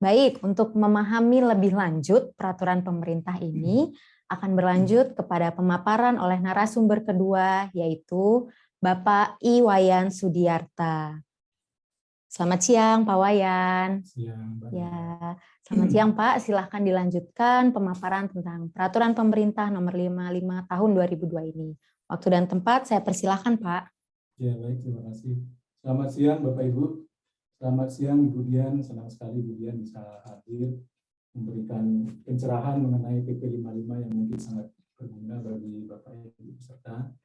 Baik, untuk memahami lebih lanjut peraturan pemerintah ini akan berlanjut kepada pemaparan oleh narasumber kedua, yaitu Bapak Iwayan Sudiarta. Selamat siang, Pak Wayan. Siang, Mbak. Ya, selamat siang, Pak. Silahkan dilanjutkan pemaparan tentang peraturan pemerintah nomor 55 tahun 2002 ini. Waktu dan tempat saya persilahkan, Pak. Ya, baik, terima kasih. Selamat siang, Bapak Ibu. Selamat siang, Ibu Dian. Senang sekali Ibu Dian bisa hadir memberikan pencerahan mengenai PP 55 yang mungkin sangat berguna bagi Bapak Ibu peserta.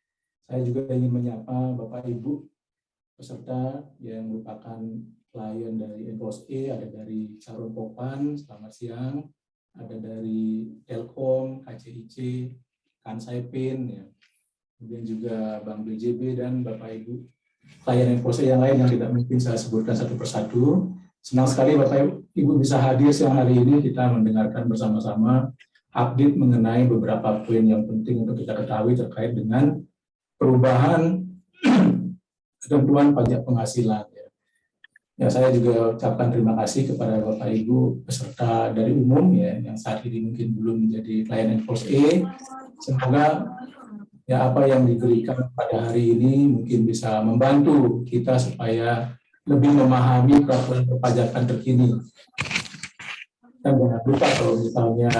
Saya juga ingin menyapa Bapak Ibu peserta yang merupakan klien dari Enpos E, ada dari Sarum Popan, selamat siang, ada dari Telkom, KCIC, Kansaipin, ya. Kemudian juga Bank BJB dan Bapak Ibu klien Enpos E yang lain yang tidak mungkin saya sebutkan satu persatu. Senang sekali Bapak Ibu bisa hadir siang hari ini, kita mendengarkan bersama-sama update mengenai beberapa poin yang penting untuk kita ketahui terkait dengan perubahan ketentuan pajak penghasilan. Ya, saya juga ucapkan terima kasih kepada Bapak Ibu peserta dari umum ya yang saat ini mungkin belum menjadi klien Enpos E. Semoga ya apa yang diberikan pada hari ini mungkin bisa membantu kita supaya lebih memahami peraturan perpajakan terkini. Dan jangan lupa kalau misalnya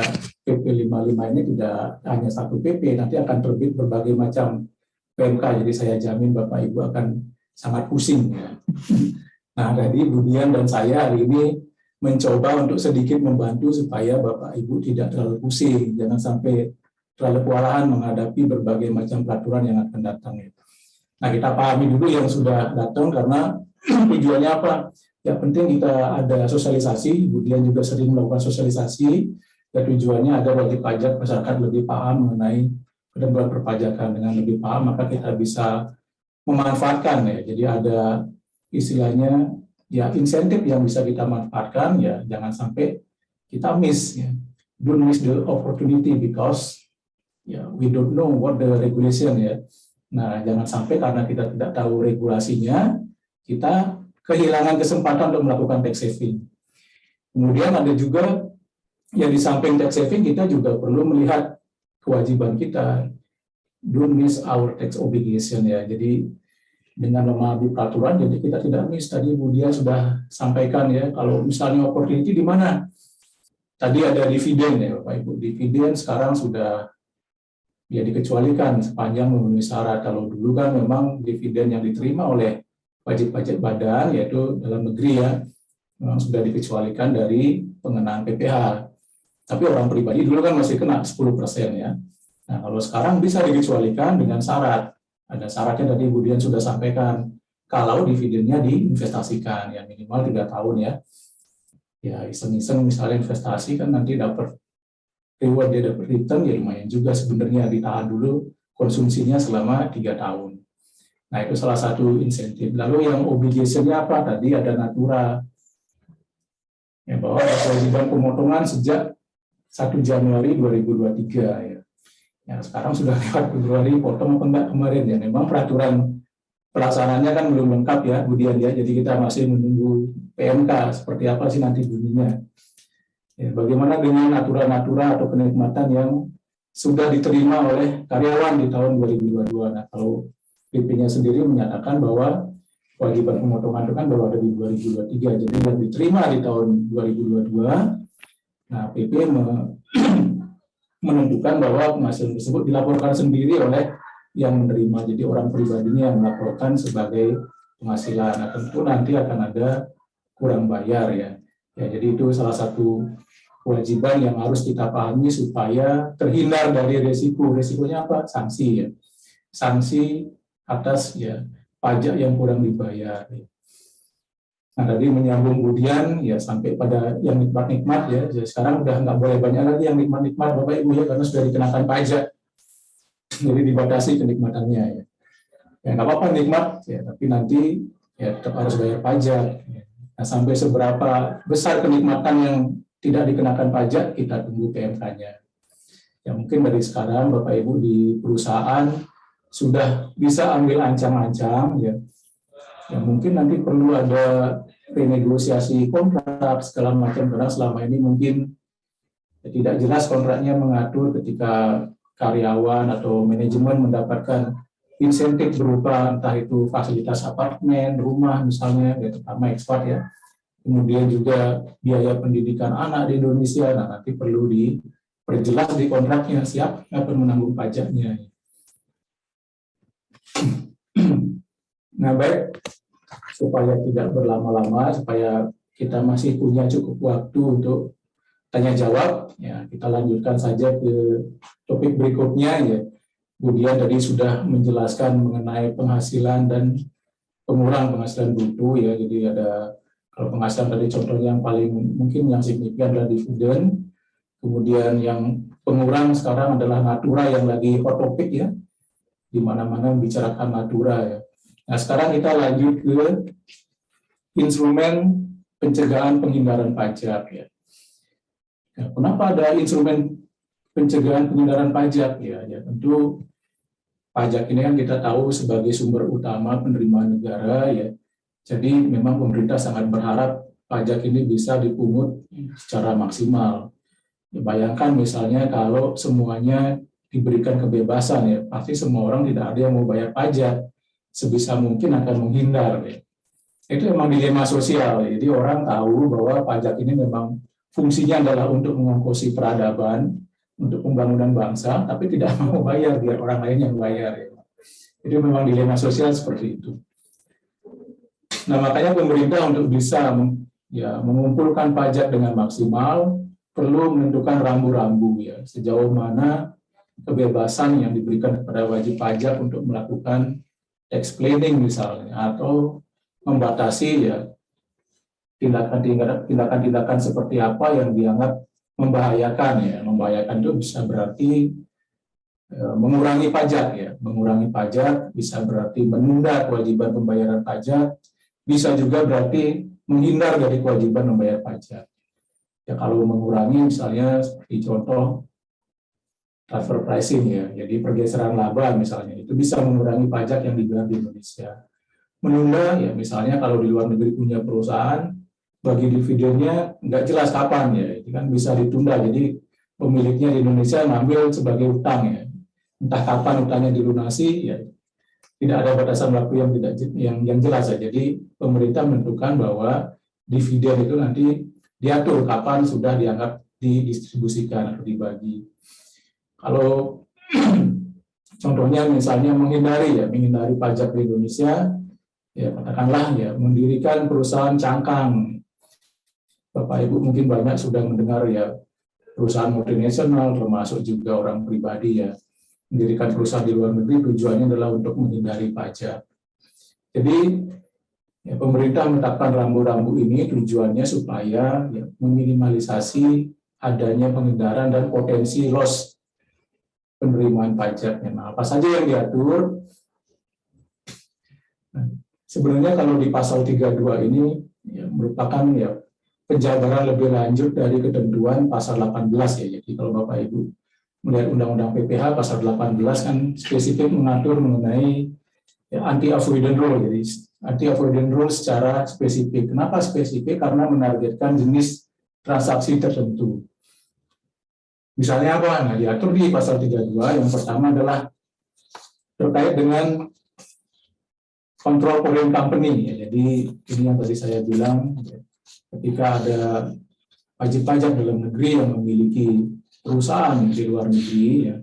PP 55 ini tidak hanya satu PP, nanti akan terbit berbagai macam PMK, jadi saya jamin Bapak Ibu akan sangat pusing. Ya. Nah, jadi Bu Dian dan saya hari ini mencoba untuk sedikit membantu supaya Bapak Ibu tidak terlalu pusing, jangan sampai terlalu kewalahan menghadapi berbagai macam peraturan yang akan datang. Nah, kita pahami dulu yang sudah datang karena tujuannya apa? Ya penting kita ada sosialisasi, kemudian juga sering melakukan sosialisasi, dan tujuannya agar wajib pajak masyarakat lebih paham mengenai ketentuan perpajakan. Dengan lebih paham, maka kita bisa memanfaatkan ya. Jadi ada istilahnya ya insentif yang bisa kita manfaatkan ya, jangan sampai kita miss ya. Don't miss the opportunity because ya we don't know what the regulation ya. Nah, jangan sampai karena kita tidak tahu regulasinya, kita kehilangan kesempatan untuk melakukan tax saving. Kemudian ada juga yang di samping tax saving, kita juga perlu melihat kewajiban kita. Don't miss our tax obligation ya. Jadi dengan memahami peraturan, jadi kita tidak miss. Tadi Bu Dia sudah sampaikan ya, kalau misalnya opportunity di mana? Tadi ada dividen ya Bapak Ibu. Dividen sekarang sudah ya dikecualikan sepanjang memenuhi syarat. Kalau dulu kan memang dividen yang diterima oleh wajib pajak badan yaitu dalam negeri ya memang sudah dikecualikan dari pengenaan PPh. Tapi orang pribadi dulu kan masih kena 10% ya. Nah, kalau sekarang bisa dikecualikan dengan syarat. Ada syaratnya tadi Bu Dian sudah sampaikan. Kalau dividennya diinvestasikan ya minimal 3 tahun ya. Ya iseng-iseng misalnya investasi kan nanti dapat reward, dia dapat return ya lumayan juga sebenarnya, ditahan dulu konsumsinya selama 3 tahun. Nah, itu salah satu insentif. Lalu yang obligation-nya apa? Tadi ada natura. Ya, bahwa ada kewajiban pemotongan sejak 1 Januari 2023 ya. Ya, sekarang sudah lewat Februari, potong apa enggak kemarin ya. Memang peraturan pelaksanaannya kan belum lengkap ya, Bu Dian ya. Jadi kita masih menunggu PMK seperti apa sih nanti bunyinya. Ya, bagaimana dengan aturan-aturan atau kenikmatan yang sudah diterima oleh karyawan di tahun 2022. Nah, kalau PP-nya sendiri menyatakan bahwa kewajiban pemotongan itu kan baru ada di 2023, jadi yang diterima di tahun 2022, nah PP menentukan bahwa penghasilan tersebut dilaporkan sendiri oleh yang menerima, jadi orang pribadinya yang melaporkan sebagai penghasilan. Nah, tentu nanti akan ada kurang bayar ya. Ya, jadi itu salah satu kewajiban yang harus kita pahami supaya terhindar dari resiko. Resikonya apa? Sanksi ya. Sanksi atas ya pajak yang kurang dibayar. Nah, tadi menyambung kemudian ya sampai pada yang nikmat-nikmat ya. Jadi sekarang udah nggak boleh banyak lagi yang nikmat-nikmat Bapak Ibu ya karena sudah dikenakan pajak. Jadi dibatasi kenikmatannya ya. Ya nggak apa-apa nikmat ya, tapi nanti ya tetap harus bayar pajak. Nah, sampai seberapa besar kenikmatan yang tidak dikenakan pajak kita tunggu PMK-nya. Ya mungkin dari sekarang Bapak Ibu di perusahaan sudah bisa ambil ancang-ancang ya. Ya mungkin nanti perlu ada renegosiasi kontrak segala macam, karena selama ini mungkin tidak jelas kontraknya mengatur ketika karyawan atau manajemen mendapatkan insentif berupa entah itu fasilitas apartemen, rumah misalnya, ya, terutama ekspat ya. Kemudian juga biaya pendidikan anak di Indonesia, nah nanti perlu diperjelas di kontraknya siapa akan menanggung pajaknya. Nah baik, supaya tidak berlama-lama, supaya kita masih punya cukup waktu untuk tanya jawab, ya kita lanjutkan saja ke topik berikutnya ya. Kemudian tadi sudah menjelaskan mengenai penghasilan dan pengurang penghasilan bruto ya. Jadi ada kalau penghasilan tadi contohnya yang paling mungkin yang signifikan adalah dividen. Kemudian yang pengurang sekarang adalah natura yang lagi hot topic ya. Di mana-mana membicarakan natura ya. Nah, sekarang kita lanjut ke instrumen pencegahan penghindaran pajak ya. Nah, kenapa ada instrumen pencegahan penghindaran pajak ya? Ya tentu pajak ini kan kita tahu sebagai sumber utama penerimaan negara ya. Jadi memang pemerintah sangat berharap pajak ini bisa dipungut secara maksimal. Ya, bayangkan misalnya kalau semuanya diberikan kebebasan ya, pasti semua orang tidak ada yang mau bayar pajak. Sebisa mungkin akan menghindar. Ya. Itu memang dilema sosial. Ya. Jadi orang tahu bahwa pajak ini memang fungsinya adalah untuk mengongkosi peradaban, untuk pembangunan bangsa, tapi tidak mau bayar, biar orang lain yang bayar. Ya. Itu memang dilema sosial seperti itu. Nah makanya pemerintah untuk bisa mengumpulkan pajak dengan maksimal, perlu menentukan rambu-rambu ya, sejauh mana kebebasan yang diberikan kepada wajib pajak untuk melakukan tax planning misalnya, atau membatasi ya tindakan-tindakan seperti apa yang dianggap membahayakan ya. Membahayakan itu bisa berarti mengurangi pajak ya. Mengurangi pajak bisa berarti menunda kewajiban pembayaran pajak, bisa juga berarti menghindar dari kewajiban membayar pajak. Ya kalau mengurangi misalnya seperti contoh transfer pricing ya, jadi pergeseran laba misalnya, itu bisa mengurangi pajak yang dibayar di Indonesia. Menunda ya misalnya kalau di luar negeri punya perusahaan, bagi dividennya nggak jelas kapan ya, itu kan bisa ditunda, jadi pemiliknya di Indonesia ngambil sebagai utang ya, entah kapan utangnya dilunasi ya, tidak ada batasan waktu yang tidak yang jelas ya. Jadi pemerintah menentukan bahwa dividen itu nanti diatur kapan sudah dianggap didistribusikan atau dibagi. Kalau contohnya misalnya menghindari pajak di Indonesia, ya katakanlah ya mendirikan perusahaan cangkang. Bapak Ibu mungkin banyak sudah mendengar ya perusahaan multinasional, termasuk juga orang pribadi ya mendirikan perusahaan di luar negeri, tujuannya adalah untuk menghindari pajak. Jadi ya, pemerintah menetapkan rambu-rambu ini tujuannya supaya ya, meminimalisasi adanya penghindaran dan potensi loss penerimaan pajaknya. Nah, apa saja yang diatur? Nah, sebenarnya kalau di pasal 32 ini ya, merupakan ya penjabaran lebih lanjut dari ketentuan pasal 18 ya. Jadi kalau Bapak Ibu melihat Undang-Undang PPH pasal 18 kan spesifik mengatur mengenai ya, anti-avoidance rule. Jadi anti-avoidance rule secara spesifik. Kenapa spesifik? Karena menargetkan jenis transaksi tertentu. Misalnya apa? Nah, diatur di pasal 32, yang pertama adalah terkait dengan kontrol foreign company. Ya, jadi ini yang tadi saya bilang, ya, ketika ada wajib pajak dalam negeri yang memiliki perusahaan di luar negeri, ya,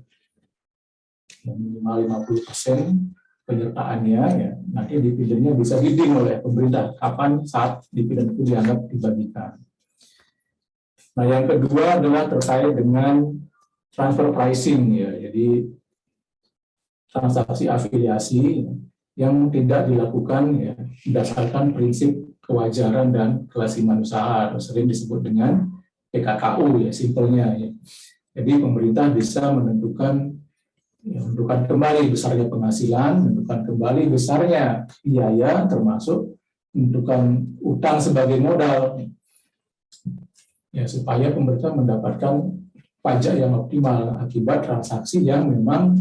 yang minimal 50% penyertaannya, ya, nanti dividennya bisa bidding oleh pemerintah kapan saat dividen itu dianggap dibagikan. Nah, yang kedua adalah terkait dengan transfer pricing ya. Jadi transaksi afiliasi yang tidak dilakukan ya berdasarkan prinsip kewajaran dan kelasiman usaha, atau sering disebut dengan PKKU ya simpelnya ya. Jadi pemerintah bisa menentukan kembali besarnya penghasilan, menentukan kembali besarnya biaya, termasuk menentukan utang sebagai modal. Ya, supaya pemerintah mendapatkan pajak yang optimal akibat transaksi yang memang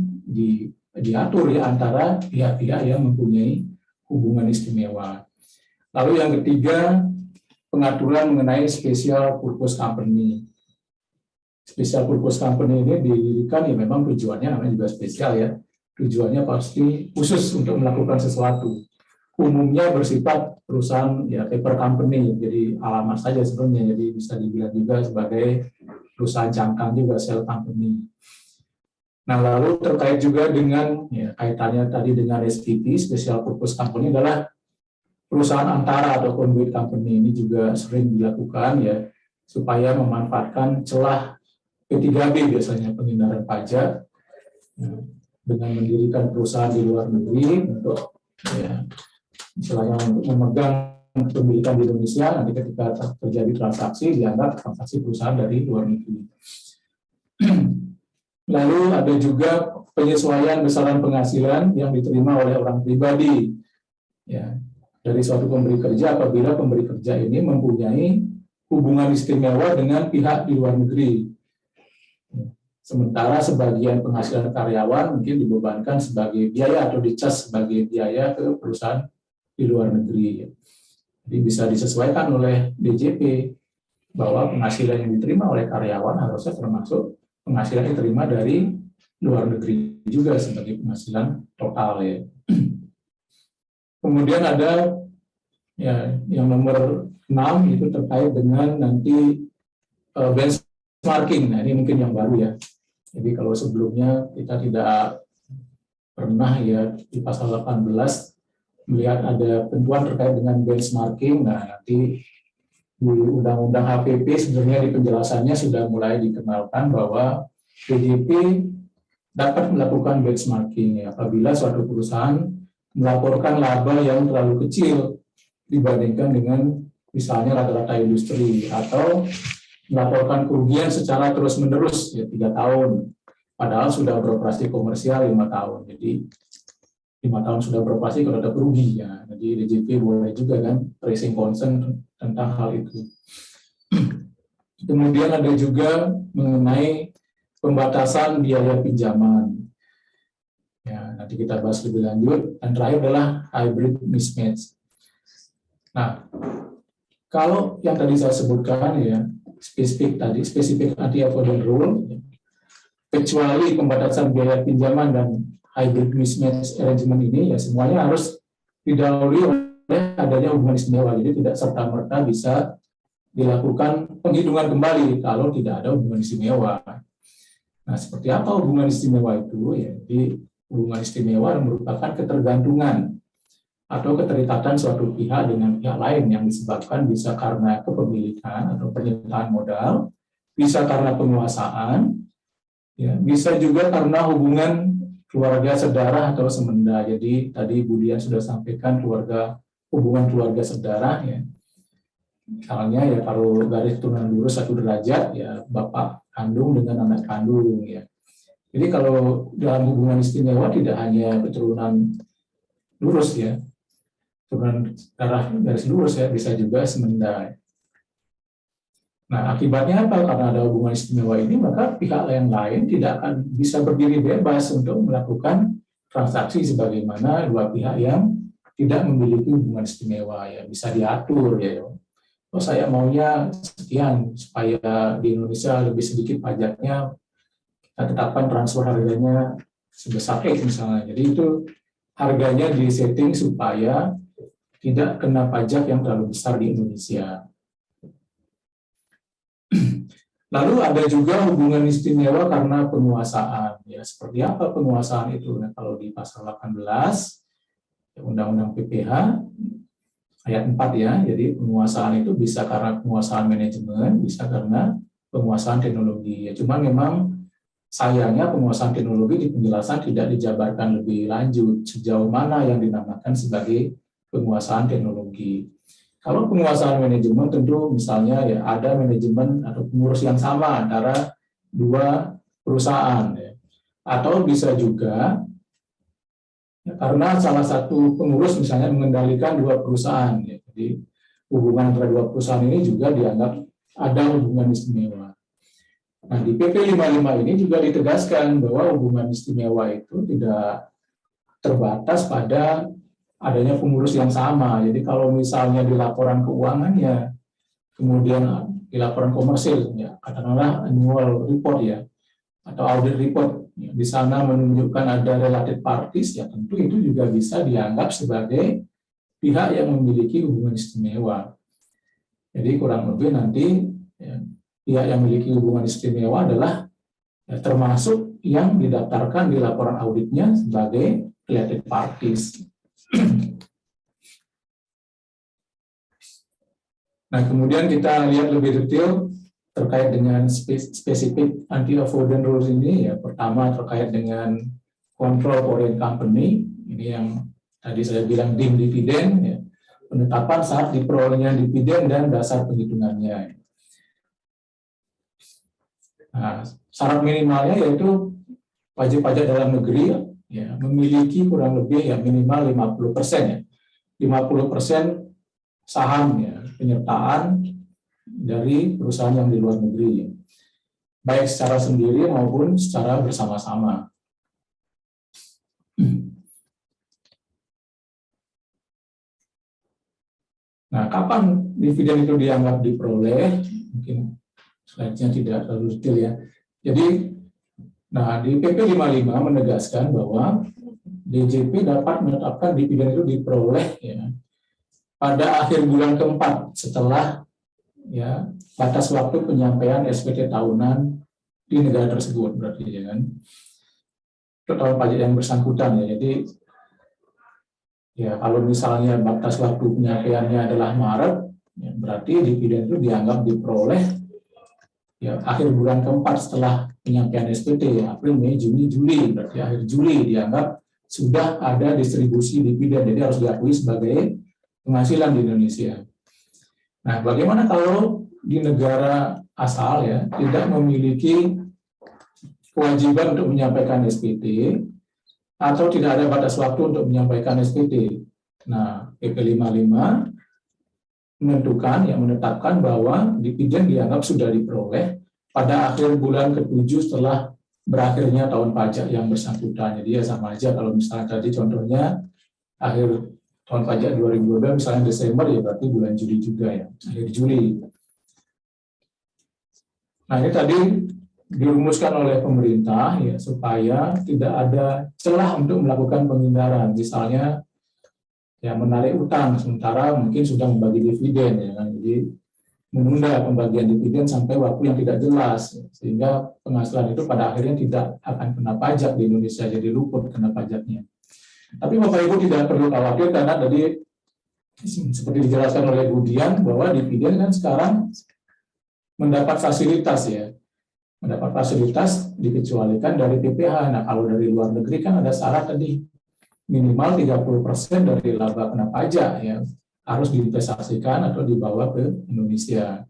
diatur ya antara pihak-pihak yang mempunyai hubungan istimewa. Lalu yang ketiga pengaturan mengenai special purpose company. Special purpose company ini didirikan ya memang tujuannya namanya juga spesial ya. Tujuannya pasti khusus untuk melakukan sesuatu. Umumnya bersifat perusahaan ya paper company, jadi alamat saja sebenarnya, jadi bisa dibilang juga sebagai perusahaan cangkang juga, shell company. Nah, lalu terkait juga dengan ya, kaitannya tadi dengan SPC, special purpose company adalah perusahaan antara atau conduit company. Ini juga sering dilakukan ya supaya memanfaatkan celah P3B biasanya penghindaran pajak ya, dengan mendirikan perusahaan di luar negeri untuk ya, istilahnya untuk memegang pemilikan di Indonesia, nanti ketika terjadi transaksi dianggap transaksi perusahaan dari luar negeri. Lalu ada juga penyesuaian besaran penghasilan yang diterima oleh orang pribadi ya, dari suatu pemberi kerja apabila pemberi kerja ini mempunyai hubungan istimewa dengan pihak di luar negeri. Sementara sebagian penghasilan karyawan mungkin dibebankan sebagai biaya atau dicas sebagai biaya ke perusahaan di luar negeri. Jadi bisa disesuaikan oleh DJP bahwa penghasilan yang diterima oleh karyawan harusnya termasuk penghasilan yang diterima dari luar negeri juga sebagai penghasilan total ya. Kemudian ada ya yang nomor 6 itu terkait dengan nanti benchmarking. Nah, ini mungkin yang baru ya. Jadi kalau sebelumnya kita tidak pernah ya di pasal 18 melihat ada ketentuan terkait dengan benchmarking. Nah, nanti di Undang-Undang HPP sebenarnya di penjelasannya sudah mulai dikenalkan bahwa DJP dapat melakukan benchmarking ya, apabila suatu perusahaan melaporkan laba yang terlalu kecil dibandingkan dengan misalnya rata-rata industri, atau melaporkan kerugian secara terus-menerus ya 3 tahun, padahal sudah beroperasi komersial 5 tahun. Jadi 5 tahun sudah beroperasi kalau ada kerugi ya. Jadi DJP boleh juga kan raising concern tentang hal itu. Kemudian ada juga mengenai pembatasan biaya pinjaman. Ya, nanti kita bahas lebih lanjut. Dan terakhir adalah hybrid mismatch. Nah, kalau yang tadi saya sebutkan ya, spesifik anti-avoidance rule, kecuali pembatasan biaya pinjaman dan hybrid mismatch arrangement ini, ya semuanya harus didahului oleh adanya hubungan istimewa. Jadi tidak serta-merta bisa dilakukan penghitungan kembali kalau tidak ada hubungan istimewa. Nah, seperti apa hubungan istimewa itu? Ya, jadi hubungan istimewa merupakan ketergantungan atau keterikatan suatu pihak dengan pihak lain yang disebabkan bisa karena kepemilikan atau penyertaan modal, bisa karena penguasaan, ya, bisa juga karena hubungan keluarga, saudara, atau semenda. Jadi tadi Bu Dian sudah sampaikan hubungan keluarga saudara, ya. Misalnya ya kalau garis turunan lurus 1 derajat, ya bapak kandung dengan anak kandung, ya. Jadi kalau dalam hubungan istimewa tidak hanya keturunan lurus ya, turunan darah garis lurus ya, bisa juga semenda. Nah, akibatnya apa? Karena ada hubungan istimewa ini, maka pihak lain tidak akan bisa berdiri bebas untuk melakukan transaksi sebagaimana dua pihak yang tidak memiliki hubungan istimewa ya, bisa diatur ya. Oh, saya maunya sekian supaya di Indonesia lebih sedikit pajaknya, kita tetapkan transfer harganya sebesar X misalnya. Jadi itu harganya disetting supaya tidak kena pajak yang terlalu besar di Indonesia. Lalu ada juga hubungan istimewa karena penguasaan. Ya, seperti apa penguasaan itu? Nah, kalau di pasal 18 Undang-Undang PPH ayat 4 ya, jadi penguasaan itu bisa karena penguasaan manajemen, bisa karena penguasaan teknologi. Ya, cuma memang sayangnya penguasaan teknologi di penjelasan tidak dijabarkan lebih lanjut sejauh mana yang dinamakan sebagai penguasaan teknologi. Kalau penguasaan manajemen tentu misalnya ya ada manajemen atau pengurus yang sama antara dua perusahaan ya. Atau bisa juga ya, karena salah satu pengurus misalnya mengendalikan dua perusahaan ya. Jadi hubungan antara dua perusahaan ini juga dianggap ada hubungan istimewa. Nah, di PP 55 ini juga ditegaskan bahwa hubungan istimewa itu tidak terbatas pada adanya pengurus yang sama. Jadi kalau misalnya di laporan keuangannya kemudian di laporan komersil, ya, katakanlah annual report ya, atau audit report, ya, di sana menunjukkan ada related parties, ya tentu itu juga bisa dianggap sebagai pihak yang memiliki hubungan istimewa. Jadi kurang lebih nanti ya, pihak yang memiliki hubungan istimewa adalah ya, termasuk yang didaftarkan di laporan auditnya sebagai related parties. Nah, kemudian kita lihat lebih detail terkait dengan spesifik anti-avoidance rules ini. Ya, pertama terkait dengan control foreign company, ini yang tadi saya bilang dim dividen, ya, penetapan saat diperolehnya dividen dan dasar perhitungannya. Nah, syarat minimalnya yaitu wajib pajak dalam negeri ya, memiliki kurang lebih ya minimal 50% ya, 50% saham ya, penyertaan dari perusahaan yang di luar negeri, baik secara sendiri maupun secara bersama-sama. Nah, kapan dividen itu dianggap diperoleh? Mungkin slide-nya tidak terlalu detail ya. Jadi, nah di PP 55 menegaskan bahwa DJP dapat menetapkan dividen itu diperoleh ya, pada akhir bulan keempat setelah ya batas waktu penyampaian SPT tahunan di negara tersebut, berarti ya kan tahun pajak yang bersangkutan ya. Jadi ya kalau misalnya batas waktu penyampaiannya adalah Maret, ya, berarti dividen itu dianggap diperoleh ya akhir bulan keempat setelah penyampaian SPT ya, April, Mei, Juni, Juli, berarti akhir Juli dianggap sudah ada distribusi dividen, jadi harus diakui sebagai penghasilan di Indonesia. Nah, bagaimana kalau di negara asal ya tidak memiliki kewajiban untuk menyampaikan SPT atau tidak ada batas waktu untuk menyampaikan SPT? Nah, PP 55 menetapkan bahwa dividen dianggap sudah diperoleh pada akhir bulan ke-7 setelah berakhirnya tahun pajak yang bersangkutan. Jadi ya sama aja kalau misalnya tadi contohnya akhir tahun pajak 2022 misalnya Desember, ya berarti bulan Juli juga ya, akhir Juli. Nah, ini tadi dirumuskan oleh pemerintah ya supaya tidak ada celah untuk melakukan penghindaran, misalnya ya menarik utang sementara mungkin sudah membagi dividen ya kan. Jadi menunda pembagian dividen sampai waktu yang tidak jelas sehingga penghasilan itu pada akhirnya tidak akan kena pajak di Indonesia, jadi luput kena pajaknya. Tapi Bapak Ibu tidak perlu khawatir karena tadi seperti dijelaskan oleh Bu Dian bahwa dividen kan sekarang mendapat fasilitas ya. Mendapat fasilitas dikecualikan dari PPh. Nah, kalau dari luar negeri kan ada syarat tadi minimal 30% dari laba kena pajak ya harus diinvestasikan atau dibawa ke Indonesia.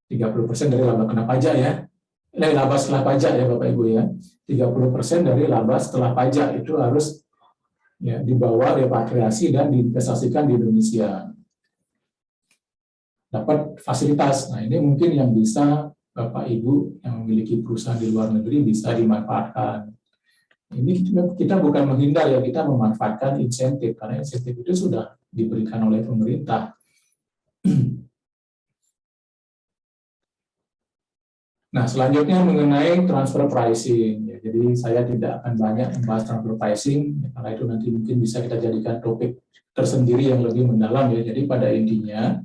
30% dari laba kena pajak ya. Laba setelah pajak ya Bapak Ibu ya. 30% dari laba setelah pajak itu harus ya dibawa repatriasi dan diinvestasikan di Indonesia. Dapat fasilitas. Nah, ini mungkin yang bisa Bapak Ibu yang memiliki perusahaan di luar negeri bisa dimanfaatkan. Ini kita bukan menghindar ya, kita memanfaatkan insentif karena insentif itu sudah diberikan oleh pemerintah. Nah, selanjutnya mengenai transfer pricing. Ya, jadi saya tidak akan banyak membahas transfer pricing, ya, karena itu nanti mungkin bisa kita jadikan topik tersendiri yang lebih mendalam ya. Jadi pada intinya,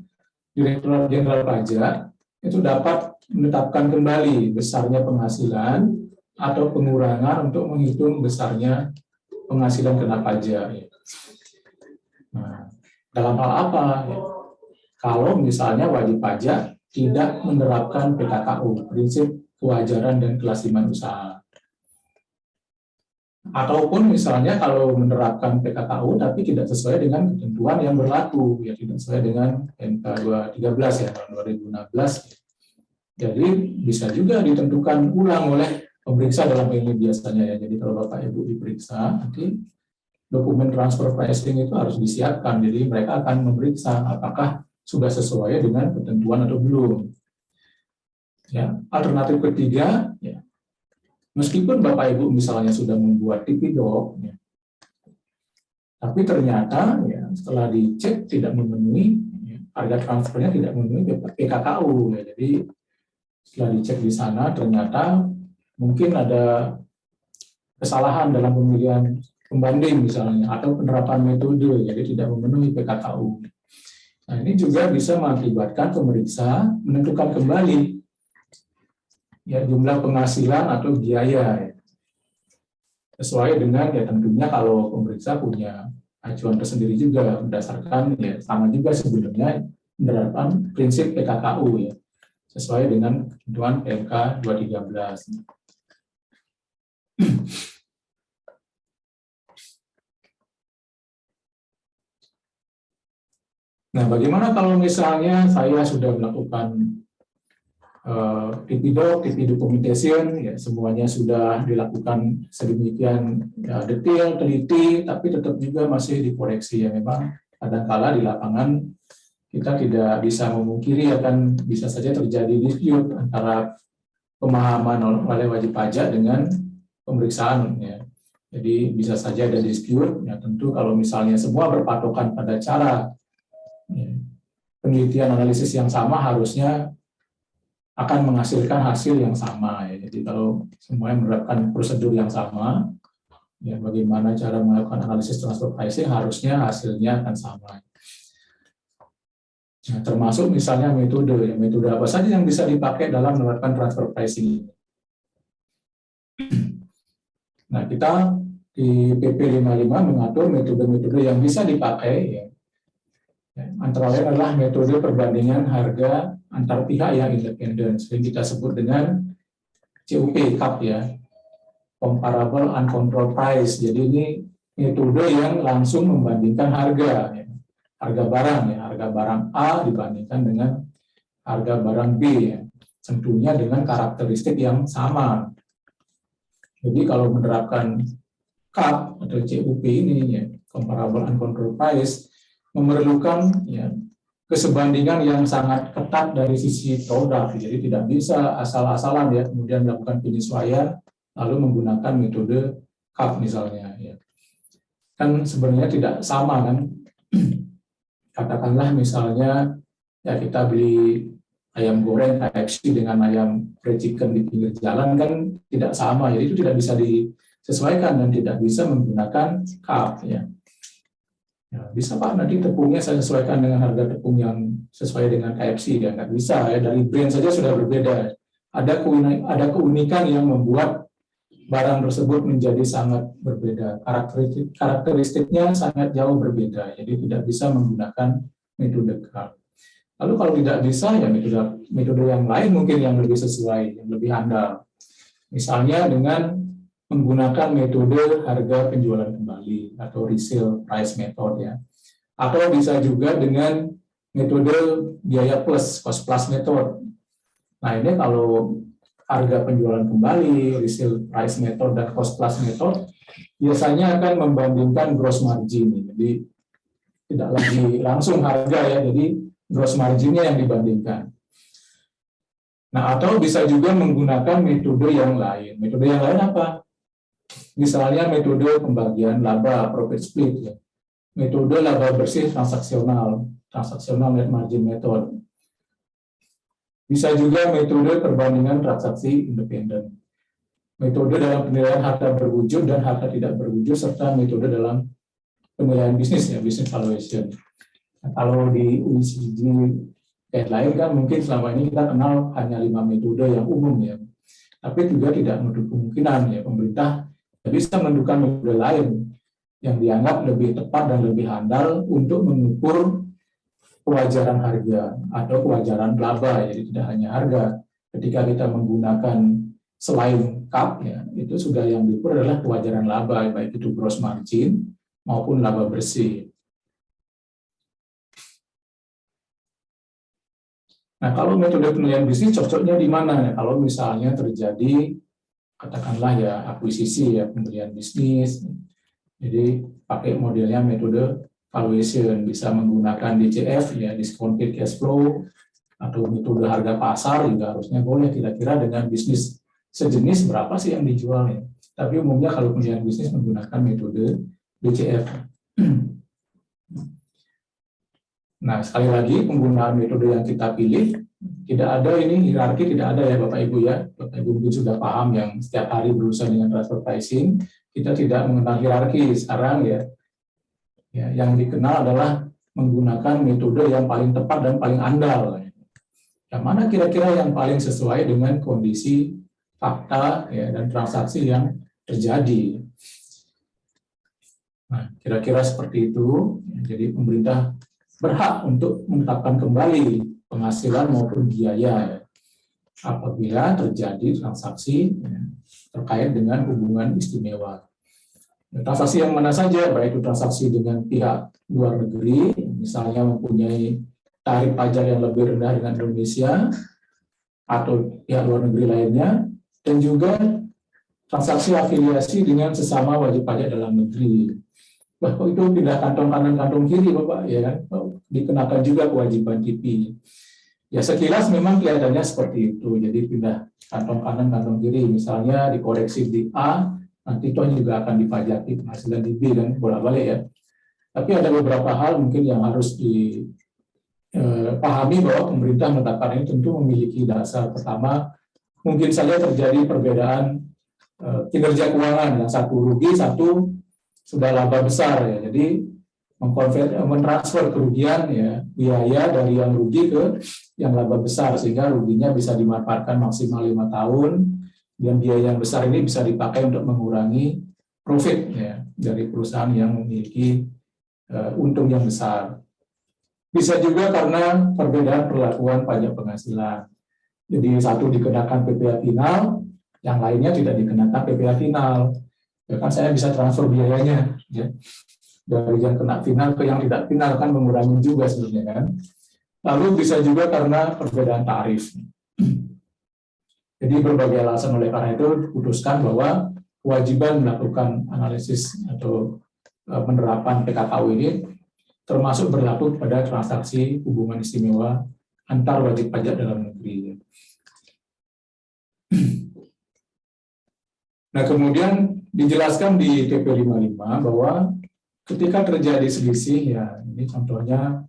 Direktorat Jenderal Pajak itu dapat menetapkan kembali besarnya penghasilan atau pengurangan untuk menghitung besarnya penghasilan kena pajak. Ya. Nah, dalam hal apa? Ya. Kalau misalnya wajib pajak tidak menerapkan PKKU, prinsip kewajaran dan kelasiman usaha. Ataupun misalnya kalau menerapkan PKKU tapi tidak sesuai dengan ketentuan yang berlaku, ya tidak sesuai dengan MK 213 ya tahun 2016. Jadi bisa juga ditentukan ulang oleh pemeriksa dalam ini biasanya ya. Jadi kalau Bapak Ibu diperiksa, nanti dokumen transfer pricing itu harus disiapkan. Jadi mereka akan memeriksa apakah sudah sesuai dengan ketentuan atau belum. Ya, alternatif ketiga, ya, meskipun Bapak Ibu misalnya sudah membuat TPDOC, ya, tapi ternyata ya, setelah dicek tidak memenuhi ya, harga transfernya tidak memenuhi PKKU. Ya. Jadi setelah dicek di sana ternyata mungkin ada kesalahan dalam pemilihan pembanding misalnya atau penerapan metode, jadi tidak memenuhi PKKU. Nah, ini juga bisa mengakibatkan pemeriksa menentukan kembali ya jumlah penghasilan atau biaya ya. Sesuai dengan ya tentunya kalau pemeriksa punya acuan tersendiri juga berdasarkan ya sama juga sebenarnya menerapkan prinsip PKKU ya sesuai dengan ketentuan PMK 213. Nah, bagaimana kalau misalnya saya sudah melakukan TP documentation, ya semuanya sudah dilakukan sedemikian ya, detail, teliti, tapi tetap juga masih dikoreksi ya memang kadang-kala di lapangan kita tidak bisa memungkiri akan bisa saja terjadi dispute antara pemahaman oleh wajib pajak dengan pemeriksaan ya. Jadi bisa saja ada dispute. Ya tentu kalau misalnya semua berpatokan pada cara penelitian analisis yang sama harusnya akan menghasilkan hasil yang sama ya. Jadi kalau semuanya menerapkan prosedur yang sama, ya bagaimana cara melakukan analisis transfer pricing harusnya hasilnya akan sama. Nah, termasuk misalnya metode apa saja yang bisa dipakai dalam menerapkan transfer pricing. Nah, kita di PP 55 mengatur metode-metode yang bisa dipakai ya. Antara lain adalah metode perbandingan harga antar pihak yang independen, sering kita sebut dengan CUP, CUP ya, Comparable Uncontrolled Price. Jadi ini metode yang langsung membandingkan harga, ya. Harga barang ya, harga barang A dibandingkan dengan harga barang B, ya. Tentunya dengan karakteristik yang sama. Jadi kalau menerapkan CUP atau CUP ini, ya, Comparable Uncontrolled Price, memerlukan ya, kesebandingan yang sangat ketat dari sisi produk, jadi tidak bisa asal-asalan ya kemudian melakukan penyesuaian lalu menggunakan metode CUP misalnya ya. Kan sebenarnya tidak sama kan. Katakanlah misalnya ya kita beli ayam goreng KFC dengan ayam fried chicken di pinggir jalan kan tidak sama, jadi itu tidak bisa disesuaikan dan tidak bisa menggunakan CUP ya. Ya, bisa Pak, nanti tepungnya saya sesuaikan dengan harga tepung yang sesuai dengan KFC, ya nggak bisa ya, dari brand saja sudah berbeda. Ada keunikan yang membuat barang tersebut menjadi sangat berbeda, karakteristiknya sangat jauh berbeda, jadi tidak bisa menggunakan metode CUP. Lalu kalau tidak bisa ya metode yang lain mungkin yang lebih sesuai, yang lebih handal. Misalnya dengan menggunakan metode harga penjualan kembali atau resale price method ya. Atau bisa juga dengan metode biaya plus, cost plus method. Nah, ini kalau harga penjualan kembali, resale price method dan cost plus method biasanya akan membandingkan gross margin. Jadi tidak lagi langsung harga ya, jadi gross marginnya yang dibandingkan. Nah, atau bisa juga menggunakan metode yang lain. Metode yang lain apa? Misalnya metode pembagian laba, profit split, ya. Metode laba bersih transaksional net margin method. Bisa juga metode perbandingan transaksi independen. Metode dalam penilaian harta berwujud dan harta tidak berwujud, serta metode dalam penilaian bisnis, ya, business valuation. Nah, kalau di OECD guideline kan mungkin selama ini kita kenal hanya 5 metode yang umum ya. Tapi juga tidak menutup kemungkinan ya pemerintah bisa menentukan metode lain yang dianggap lebih tepat dan lebih handal untuk mengukur kewajaran harga atau kewajaran laba. Jadi tidak hanya harga. Ketika kita menggunakan selain CUP, ya, itu sudah yang diukur adalah kewajaran laba, baik itu gross margin maupun laba bersih. Nah, kalau metode penilaian bisnis cocoknya di mana? Kalau misalnya terjadi katakanlah ya akuisisi ya pembelian bisnis, jadi pakai modelnya metode valuation, bisa menggunakan DCF ya discounted cash flow atau metode harga pasar juga harusnya boleh, kira-kira dengan bisnis sejenis berapa sih yang dijual ya. Tapi umumnya kalau pembelian bisnis menggunakan metode DCF. Nah, sekali lagi penggunaan metode yang kita pilih tidak ada ini hierarki, tidak ada ya Bapak Ibu ya. Bapak Ibu mungkin sudah paham yang setiap hari berurusan dengan transfer pricing, kita tidak mengenal hierarki sekarang ya. Ya, yang dikenal adalah menggunakan metode yang paling tepat dan paling andal. Yang mana kira-kira yang paling sesuai dengan kondisi fakta ya, dan transaksi yang terjadi. Nah, kira-kira seperti itu. Jadi pemerintah berhak untuk menetapkan kembali penghasilan maupun biaya ya, apabila terjadi transaksi ya, terkait dengan hubungan istimewa. Transaksi yang mana saja, baik itu transaksi dengan pihak luar negeri, misalnya mempunyai tarif pajak yang lebih rendah dengan Indonesia, atau pihak luar negeri lainnya, dan juga transaksi afiliasi dengan sesama wajib pajak dalam negeri. Wah, kok itu pindah kantong kanan kantong kiri Bapak ya kan? Dikenakan juga kewajiban TP. Ya sekilas memang kelihatannya seperti itu. Jadi pindah kantong kanan kantong kiri, misalnya dikoreksi di A, nanti toh juga akan dipajaki penghasilan di B dan bolak-balik ya. Tapi ada beberapa hal mungkin yang harus dipahami bahwa pemerintah menetapkan ini tentu memiliki dasar. Pertama, mungkin saja terjadi perbedaan kinerja keuangan, yang satu rugi, satu sudah laba besar ya. Jadi mentransfer kerugian ya, biaya dari yang rugi ke yang laba besar sehingga ruginya bisa dimanfaatkan maksimal 5 tahun dan biaya yang besar ini bisa dipakai untuk mengurangi profit ya dari perusahaan yang memiliki untung yang besar. Bisa juga karena perbedaan perlakuan pajak penghasilan. Jadi satu dikenakan PPh final, yang lainnya tidak dikenakan PPh final. Ya kan saya bisa transfer biayanya ya. Dari yang kena final ke yang tidak final kan mengurangi juga sebenarnya kan. Lalu bisa juga karena perbedaan tarif. Jadi berbagai alasan oleh karena itu diputuskan bahwa kewajiban melakukan analisis atau penerapan PKKU ini termasuk berlaku pada transaksi hubungan istimewa antar wajib pajak dalam negeri. Nah, kemudian dijelaskan di TP 55 bahwa ketika terjadi selisih ya, ini contohnya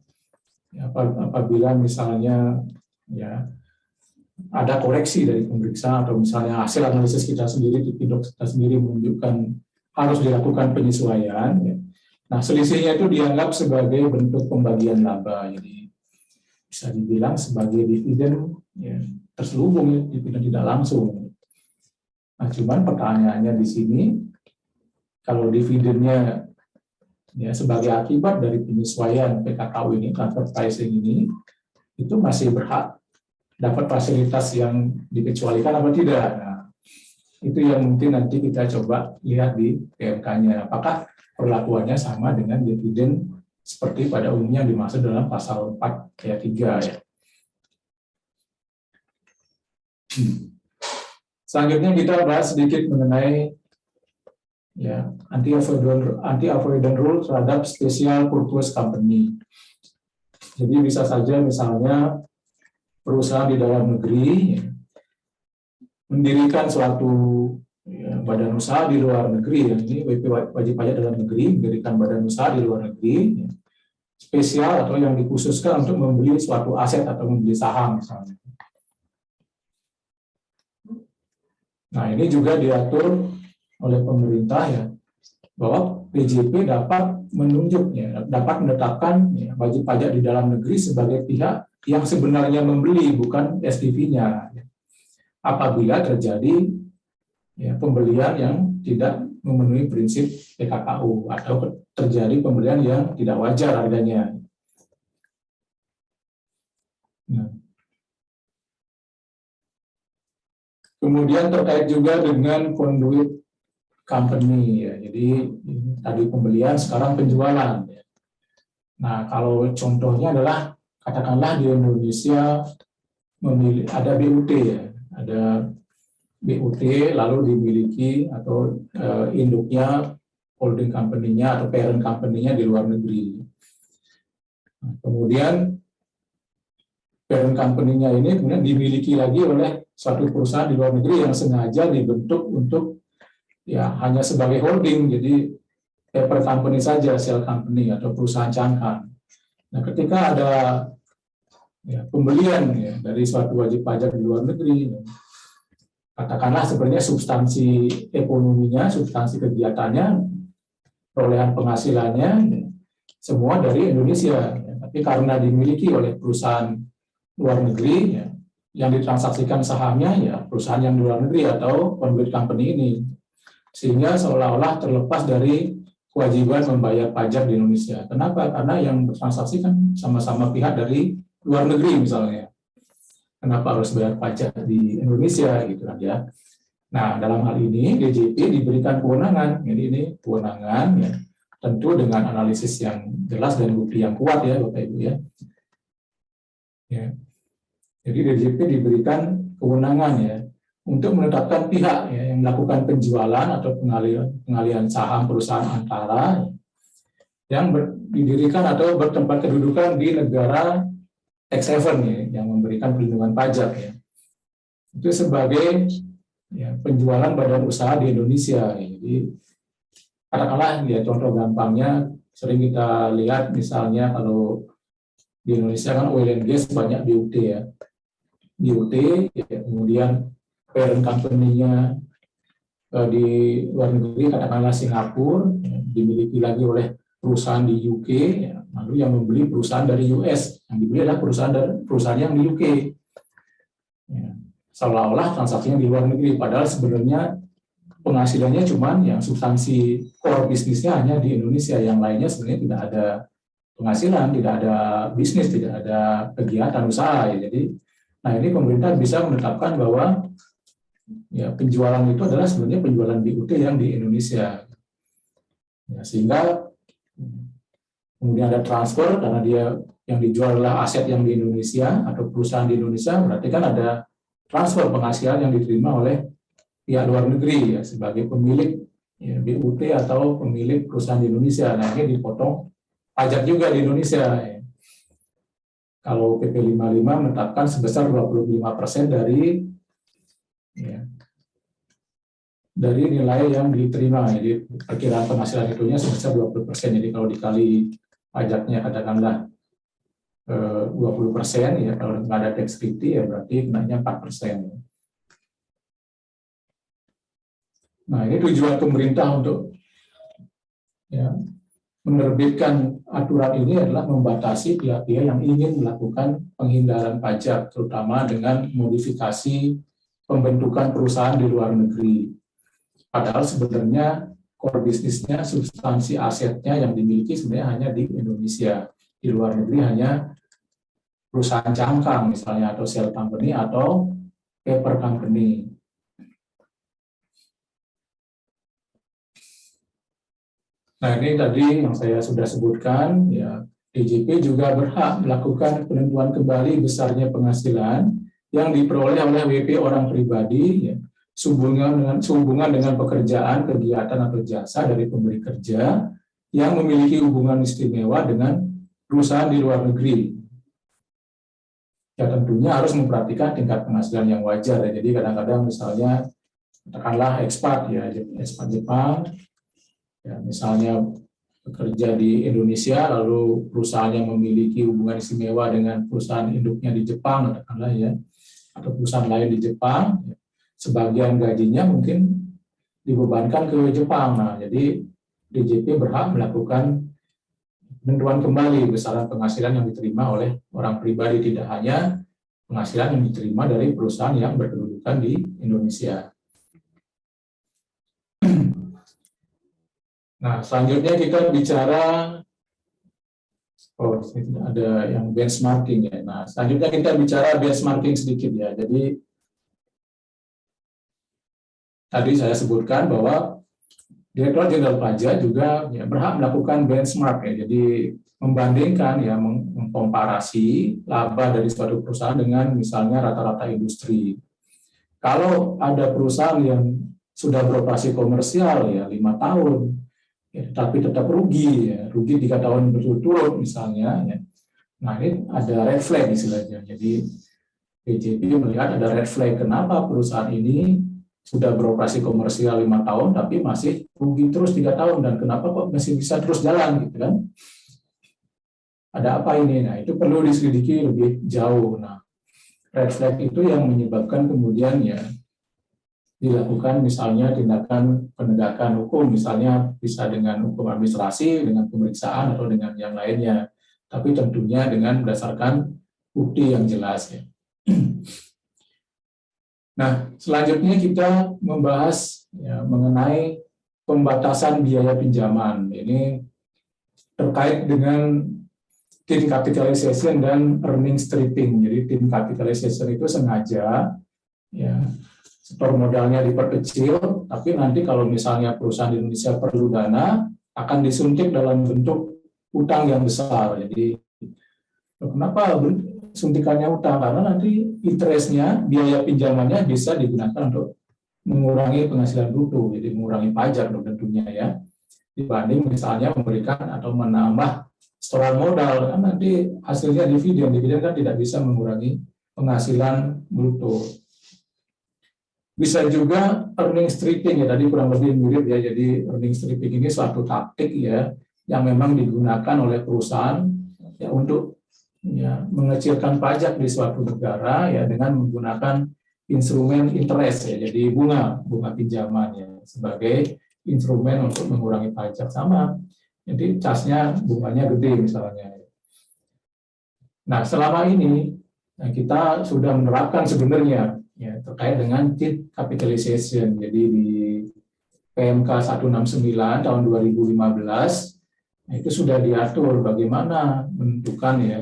ya, apabila misalnya ya ada koreksi dari pemeriksa atau misalnya hasil analisis kita sendiri di Pindok kita sendiri menunjukkan harus dilakukan penyesuaian ya. Nah, selisihnya itu dianggap sebagai bentuk pembagian laba. Jadi bisa dibilang sebagai dividen ya, terselubung ya, dividen tidak langsung. Nah, cuman pertanyaannya di sini, kalau dividennya ya sebagai akibat dari penyesuaian PKKU ini, transfer pricing ini, itu masih berhak dapat fasilitas yang dikecualikan apa tidak? Nah, itu yang mungkin nanti kita coba lihat di PMK-nya. Apakah perlakuannya sama dengan dividen seperti pada umumnya dimaksud dalam pasal 4 ayat 3 ya. Selanjutnya kita bahas sedikit mengenai ya anti-avoidance rule terhadap special purpose company. Jadi bisa saja misalnya perusahaan di dalam negeri ya, mendirikan suatu ya, badan usaha di luar negeri, ya, ini wajib pajak dalam negeri mendirikan badan usaha di luar negeri ya, spesial atau yang dikhususkan untuk membeli suatu aset atau membeli saham misalnya. Nah, ini juga diatur oleh pemerintah ya, bahwa PJP dapat menunjuk ya, dapat menetapkan ya, wajib pajak di dalam negeri sebagai pihak yang sebenarnya membeli, bukan SPV-nya. Apabila terjadi ya, pembelian yang tidak memenuhi prinsip PKKU atau terjadi pembelian yang tidak wajar harganya. Nah. Kemudian terkait juga dengan conduit company ya. Jadi tadi pembelian, sekarang penjualan. Ya. Nah, kalau contohnya adalah katakanlah di Indonesia ada BUT ya, ada BUT lalu dimiliki atau induknya holding company-nya atau parent company-nya di luar negeri. Nah, kemudian parent company-nya ini kemudian dimiliki lagi oleh suatu perusahaan di luar negeri yang sengaja dibentuk untuk ya hanya sebagai holding, jadi paper company saja, shell company atau perusahaan cangkang. Nah, ketika ada pembelian dari suatu wajib pajak di luar negeri, katakanlah sebenarnya substansi ekonominya, substansi kegiatannya, perolehan penghasilannya semua dari Indonesia, tapi karena dimiliki oleh perusahaan luar negeri, yang ditransaksikan sahamnya perusahaan yang di luar negeri atau conduit company ini, sehingga seolah-olah terlepas dari kewajiban membayar pajak di Indonesia. Kenapa? Karena yang bertransaksi kan sama-sama pihak dari luar negeri misalnya. Kenapa harus bayar pajak di Indonesia gitu kan ya? Nah, dalam hal ini DJP diberikan kewenangan. Jadi ini kewenangan tentu dengan analisis yang jelas dan bukti yang kuat ya Bapak Ibu ya. Jadi DJP diberikan kewenangan untuk menetapkan pihak yang melakukan penjualan atau pengalihan saham perusahaan antara yang didirikan atau bertempat kedudukan di negara tax haven yang memberikan perlindungan pajak itu sebagai penjualan badan usaha di Indonesia. Jadi katakanlah contoh gampangnya sering kita lihat misalnya kalau di Indonesia kan oil and gas banyak BUT BUT kemudian parent company-nya di luar negeri, katakanlah Singapura, dimiliki lagi oleh perusahaan di UK, lalu yang membeli perusahaan dari US, yang dibeli adalah perusahaan yang di UK. Seolah-olah transaksinya di luar negeri, padahal sebenarnya penghasilannya cuma yang substansi core bisnisnya hanya di Indonesia, yang lainnya sebenarnya tidak ada penghasilan, tidak ada bisnis, tidak ada kegiatan usaha. Jadi, nah ini pemerintah bisa menetapkan bahwa penjualan itu adalah sebenarnya penjualan BUT yang di Indonesia. Sehingga kemudian ada transfer karena dia yang dijual adalah aset yang di Indonesia atau perusahaan di Indonesia, berarti kan ada transfer penghasilan yang diterima oleh pihak luar negeri sebagai pemilik BUT atau pemilik perusahaan di Indonesia. Nah, ini dipotong pajak juga di Indonesia. Kalau PP 55 menetapkan sebesar 25% dari nilai yang diterima. Jadi perkiraan penghasilan itunya sebesar 20%. Jadi kalau dikali pajaknya katakanlah 20%, kalau nggak ada tax treaty berarti kenanya 4%. Nah, ini tujuan pemerintah untuk menerbitkan aturan ini adalah membatasi pihak-pihak yang ingin melakukan penghindaran pajak, terutama dengan modifikasi pembentukan perusahaan di luar negeri. Padahal sebenarnya core bisnisnya, substansi asetnya yang dimiliki sebenarnya hanya di Indonesia. Di luar negeri hanya perusahaan cangkang misalnya, atau shell company atau paper company. Nah, ini tadi yang saya sudah sebutkan, DJP juga berhak melakukan penentuan kembali besarnya penghasilan yang diperoleh oleh WP orang pribadi, sehubungan dengan pekerjaan, kegiatan atau jasa dari pemberi kerja yang memiliki hubungan istimewa dengan perusahaan di luar negeri. Tentunya harus memperhatikan tingkat penghasilan yang wajar. Jadi kadang-kadang misalnya katakanlah ekspat ekspat Jepang, misalnya bekerja di Indonesia, lalu perusahaan yang memiliki hubungan istimewa dengan perusahaan induknya di Jepang, katakanlah atau perusahaan lain di Jepang, sebagian gajinya mungkin dibebankan ke Jepang. Nah, jadi DJP berhak melakukan penentuan kembali besaran penghasilan yang diterima oleh orang pribadi, tidak hanya penghasilan yang diterima dari perusahaan yang berkedudukan di Indonesia. Nah, selanjutnya kita bicara, ini ada yang benchmarking ya. Nah, selanjutnya kita bicara benchmarking sedikit ya. Jadi tadi saya sebutkan bahwa Direktorat Jenderal Pajak juga berhak melakukan benchmark ya. Jadi membandingkan mengkomparasi laba dari suatu perusahaan dengan misalnya rata-rata industri. Kalau ada perusahaan yang sudah beroperasi komersial 5 tahun, tapi tetap rugi 3 tahun berturut-turut misalnya. Nah, ini ada red flag istilahnya. Jadi DJP melihat ada red flag, kenapa perusahaan ini sudah beroperasi komersial 5 tahun tapi masih rugi terus 3 tahun, dan kenapa kok masih bisa terus jalan gitu kan. Ada apa ini? Nah, itu perlu diselidiki lebih jauh. Nah, red flag itu yang menyebabkan kemudian ya dilakukan misalnya tindakan penegakan hukum, misalnya bisa dengan hukum administrasi, dengan pemeriksaan, atau dengan yang lainnya. Tapi tentunya dengan berdasarkan bukti yang jelas ya. Nah, selanjutnya kita membahas ya, mengenai pembatasan biaya pinjaman. Ini terkait dengan tin capitalization dan earning stripping. Jadi tin capitalization itu sengaja ya setor modalnya diperkecil, tapi nanti kalau misalnya perusahaan di Indonesia perlu dana, akan disuntik dalam bentuk utang yang besar. Jadi kenapa suntikannya utang? Karena nanti interestnya, biaya pinjamannya bisa digunakan untuk mengurangi penghasilan bruto, jadi mengurangi pajak tentunya ya, dibanding misalnya memberikan atau menambah setoran modal, kan nanti hasilnya dividen kan tidak bisa mengurangi penghasilan bruto. Bisa juga earning stripping ya, tadi kurang lebih mirip ya. Jadi earning stripping ini suatu taktik ya yang memang digunakan oleh perusahaan ya untuk ya mengecilkan pajak di suatu negara ya dengan menggunakan instrumen interest ya. Jadi bunga pinjaman ya sebagai instrumen untuk mengurangi pajak sama. Jadi casnya bunganya gede misalnya. Nah, selama ini kita sudah menerapkan sebenarnya ya, terkait dengan tin capitalization. Jadi di PMK 169 tahun 2015 nah, itu sudah diatur bagaimana menentukan ya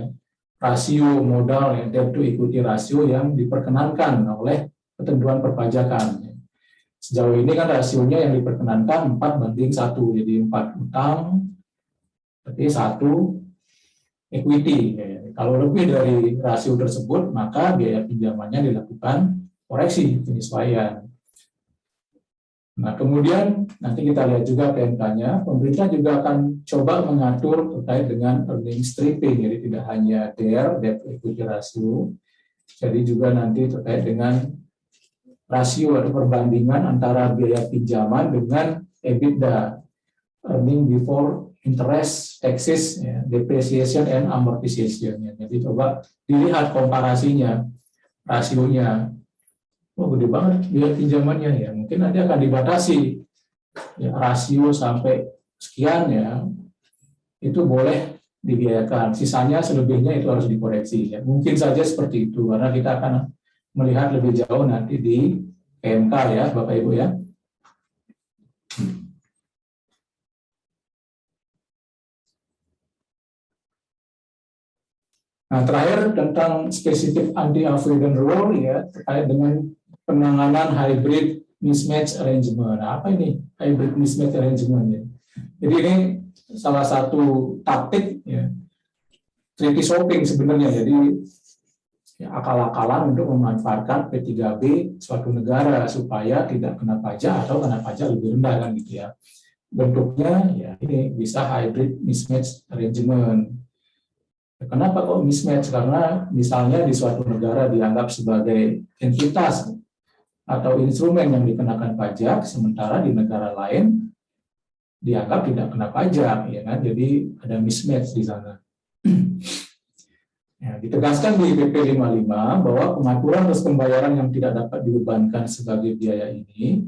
rasio modal ya, debt to equity rasio yang diperkenankan oleh ketentuan perpajakan. Sejauh ini kan rasionya yang diperkenankan 4:1, jadi 4 utang berarti 1 equity. Kalau lebih dari rasio tersebut, maka biaya pinjamannya dilakukan koreksi penyesuaian. Nah, kemudian nanti kita lihat juga PMK-nya, pemerintah juga akan coba mengatur terkait dengan earning stripping, jadi tidak hanya debt equity ratio, jadi juga nanti terkait dengan rasio atau perbandingan antara biaya pinjaman dengan EBITDA, earning before interest, taxes, ya, depreciation and amortization. Ya. Jadi coba dilihat komparasinya, rasionya. Oh, gede banget biaya pinjamannya ya. Mungkin nanti akan dibatasi ya, rasio sampai sekian ya. Itu boleh dibiayakan. Sisanya selebihnya itu harus dikoreksi. Ya. Mungkin saja seperti itu karena kita akan melihat lebih jauh nanti di PMK ya, Bapak Ibu ya. Nah, terakhir tentang spesifik anti-avoidance rule ya terkait dengan penanganan hybrid mismatch arrangement. Nah, apa ini hybrid mismatch arrangement ya? Jadi ini salah satu taktik ya, treaty shopping sebenarnya. Jadi ya, akal-akalan untuk memanfaatkan P3B suatu negara supaya tidak kena pajak atau kena pajak lebih rendah kan gitu ya. Bentuknya ya ini bisa hybrid mismatch arrangement. Kenapa kok mismatch? Karena misalnya di suatu negara dianggap sebagai entitas atau instrumen yang dikenakan pajak, sementara di negara lain dianggap tidak kena pajak, ya kan? Jadi ada mismatch di sana. Ya, ditegaskan di PP 55 bahwa pengaturan atas pembayaran yang tidak dapat dibebankan sebagai biaya ini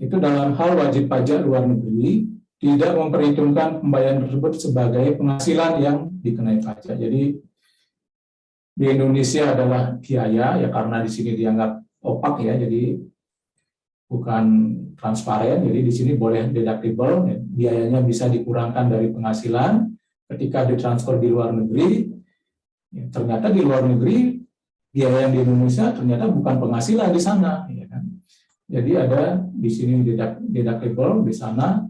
itu dalam hal wajib pajak luar negeri tidak memperhitungkan pembayaran tersebut sebagai penghasilan yang dikenai pajak. Jadi di Indonesia adalah biaya ya karena di sini dianggap opak ya, jadi bukan transparan. Jadi di sini boleh deductible, ya, biayanya bisa dikurangkan dari penghasilan ketika ditransfer di luar negeri. Ya, ternyata di luar negeri biaya yang di Indonesia ternyata bukan penghasilan di sana, ya kan? Jadi ada di sini deductible, di sana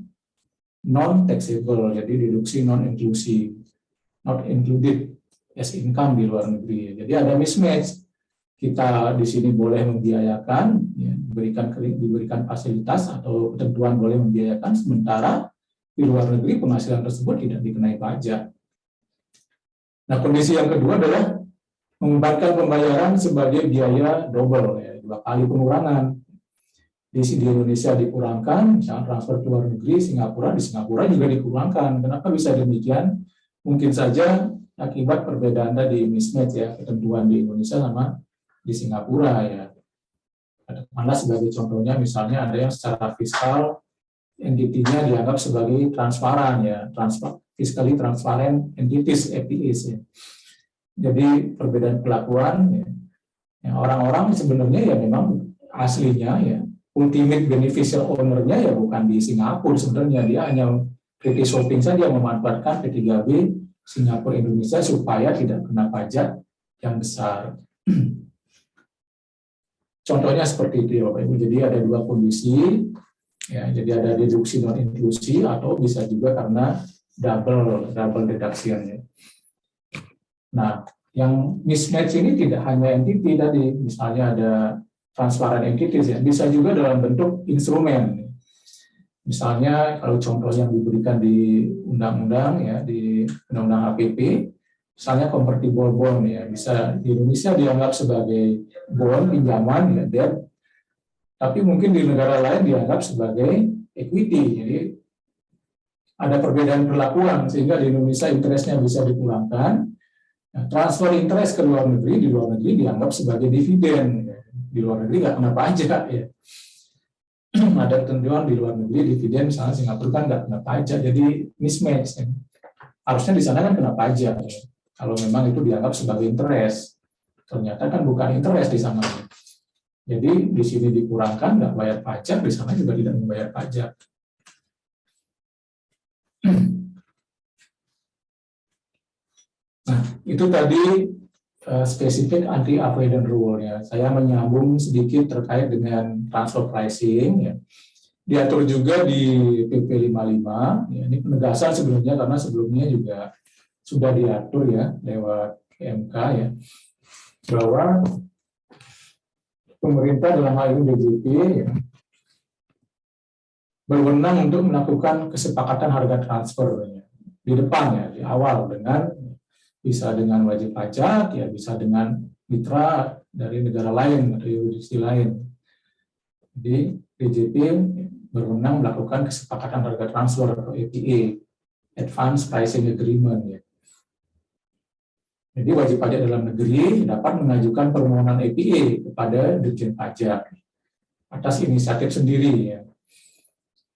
non taxable, jadi deduksi non inklusi, not included as income di luar negeri. Jadi ada mismatch. Kita di sini boleh membiayakan, ya, diberikan fasilitas atau ketentuan boleh membiayakan, sementara di luar negeri penghasilan tersebut tidak dikenai pajak. Nah, kondisi yang kedua adalah menempatkan pembayaran sebagai biaya double, ya, 2 kali pengurangan. Di Indonesia dikurangkan, misalnya transfer ke luar negeri, di Singapura juga dikurangkan. Kenapa bisa demikian? Mungkin saja akibat perbedaan tadi mismatch ya ketentuan di Indonesia sama di Singapura ya. Mana sebagai contohnya misalnya ada yang secara fiskal entitinya dianggap sebagai transparan ya, fiscally transparent entities (FTAs) ya. Jadi perbedaan perlakuan ya. Orang-orang sebenarnya ya memang aslinya ya ultimate beneficial owner-nya ya bukan di Singapura sebenarnya, dia hanya British shopping saja memanfaatkan P3B Singapura Indonesia supaya tidak kena pajak yang besar. Contohnya seperti itu ya Bapak Ibu. Jadi ada dua kondisi ya, jadi ada deduksi non inklusi atau bisa juga karena double deduction ya. Nah, yang mismatch ini tidak hanya entity tadi, misalnya ada transparent entities ya, bisa juga dalam bentuk instrumen. Misalnya kalau contoh yang diberikan di undang-undang ya, di undang-undang HPP, misalnya convertible bond ya, bisa di Indonesia dianggap sebagai bond pinjaman ya, debt, tapi mungkin di negara lain dianggap sebagai equity. Jadi ada perbedaan perlakuan sehingga di Indonesia interestnya bisa dipulangkan, transfer interest ke luar negeri, di luar negeri dianggap sebagai dividen, di luar negeri nggak kena pajak ya. Ada ketentuan di luar negeri dividen misalnya Singapura kan nggak kena pajak, jadi mismatch. Harusnya di sana kan kena pajak ya. Kalau memang itu dianggap sebagai interest, ternyata kan bukan interest di sana. Jadi di sini dikurangkan, nggak bayar pajak, di sana juga tidak membayar pajak. Nah, itu tadi spesifik anti-avoidance rule ya. Saya menyambung sedikit terkait dengan transfer pricing ya. Diatur juga di PP 55, ya, ini penegasan sebenarnya karena sebelumnya juga sudah diatur ya lewat MK ya, bahwa pemerintah dalam hal ini DJP ya, berwenang untuk melakukan kesepakatan harga transfer ya, di depan ya, di awal dengan bisa dengan wajib pajak ya, bisa dengan mitra dari negara lain atau yurisdiksi lain. Jadi DJP berwenang melakukan kesepakatan harga transfer atau APA, Advance Pricing Agreement ya. Jadi wajib pajak dalam negeri dapat mengajukan permohonan APA kepada Dirjen Pajak atas inisiatif sendiri ya.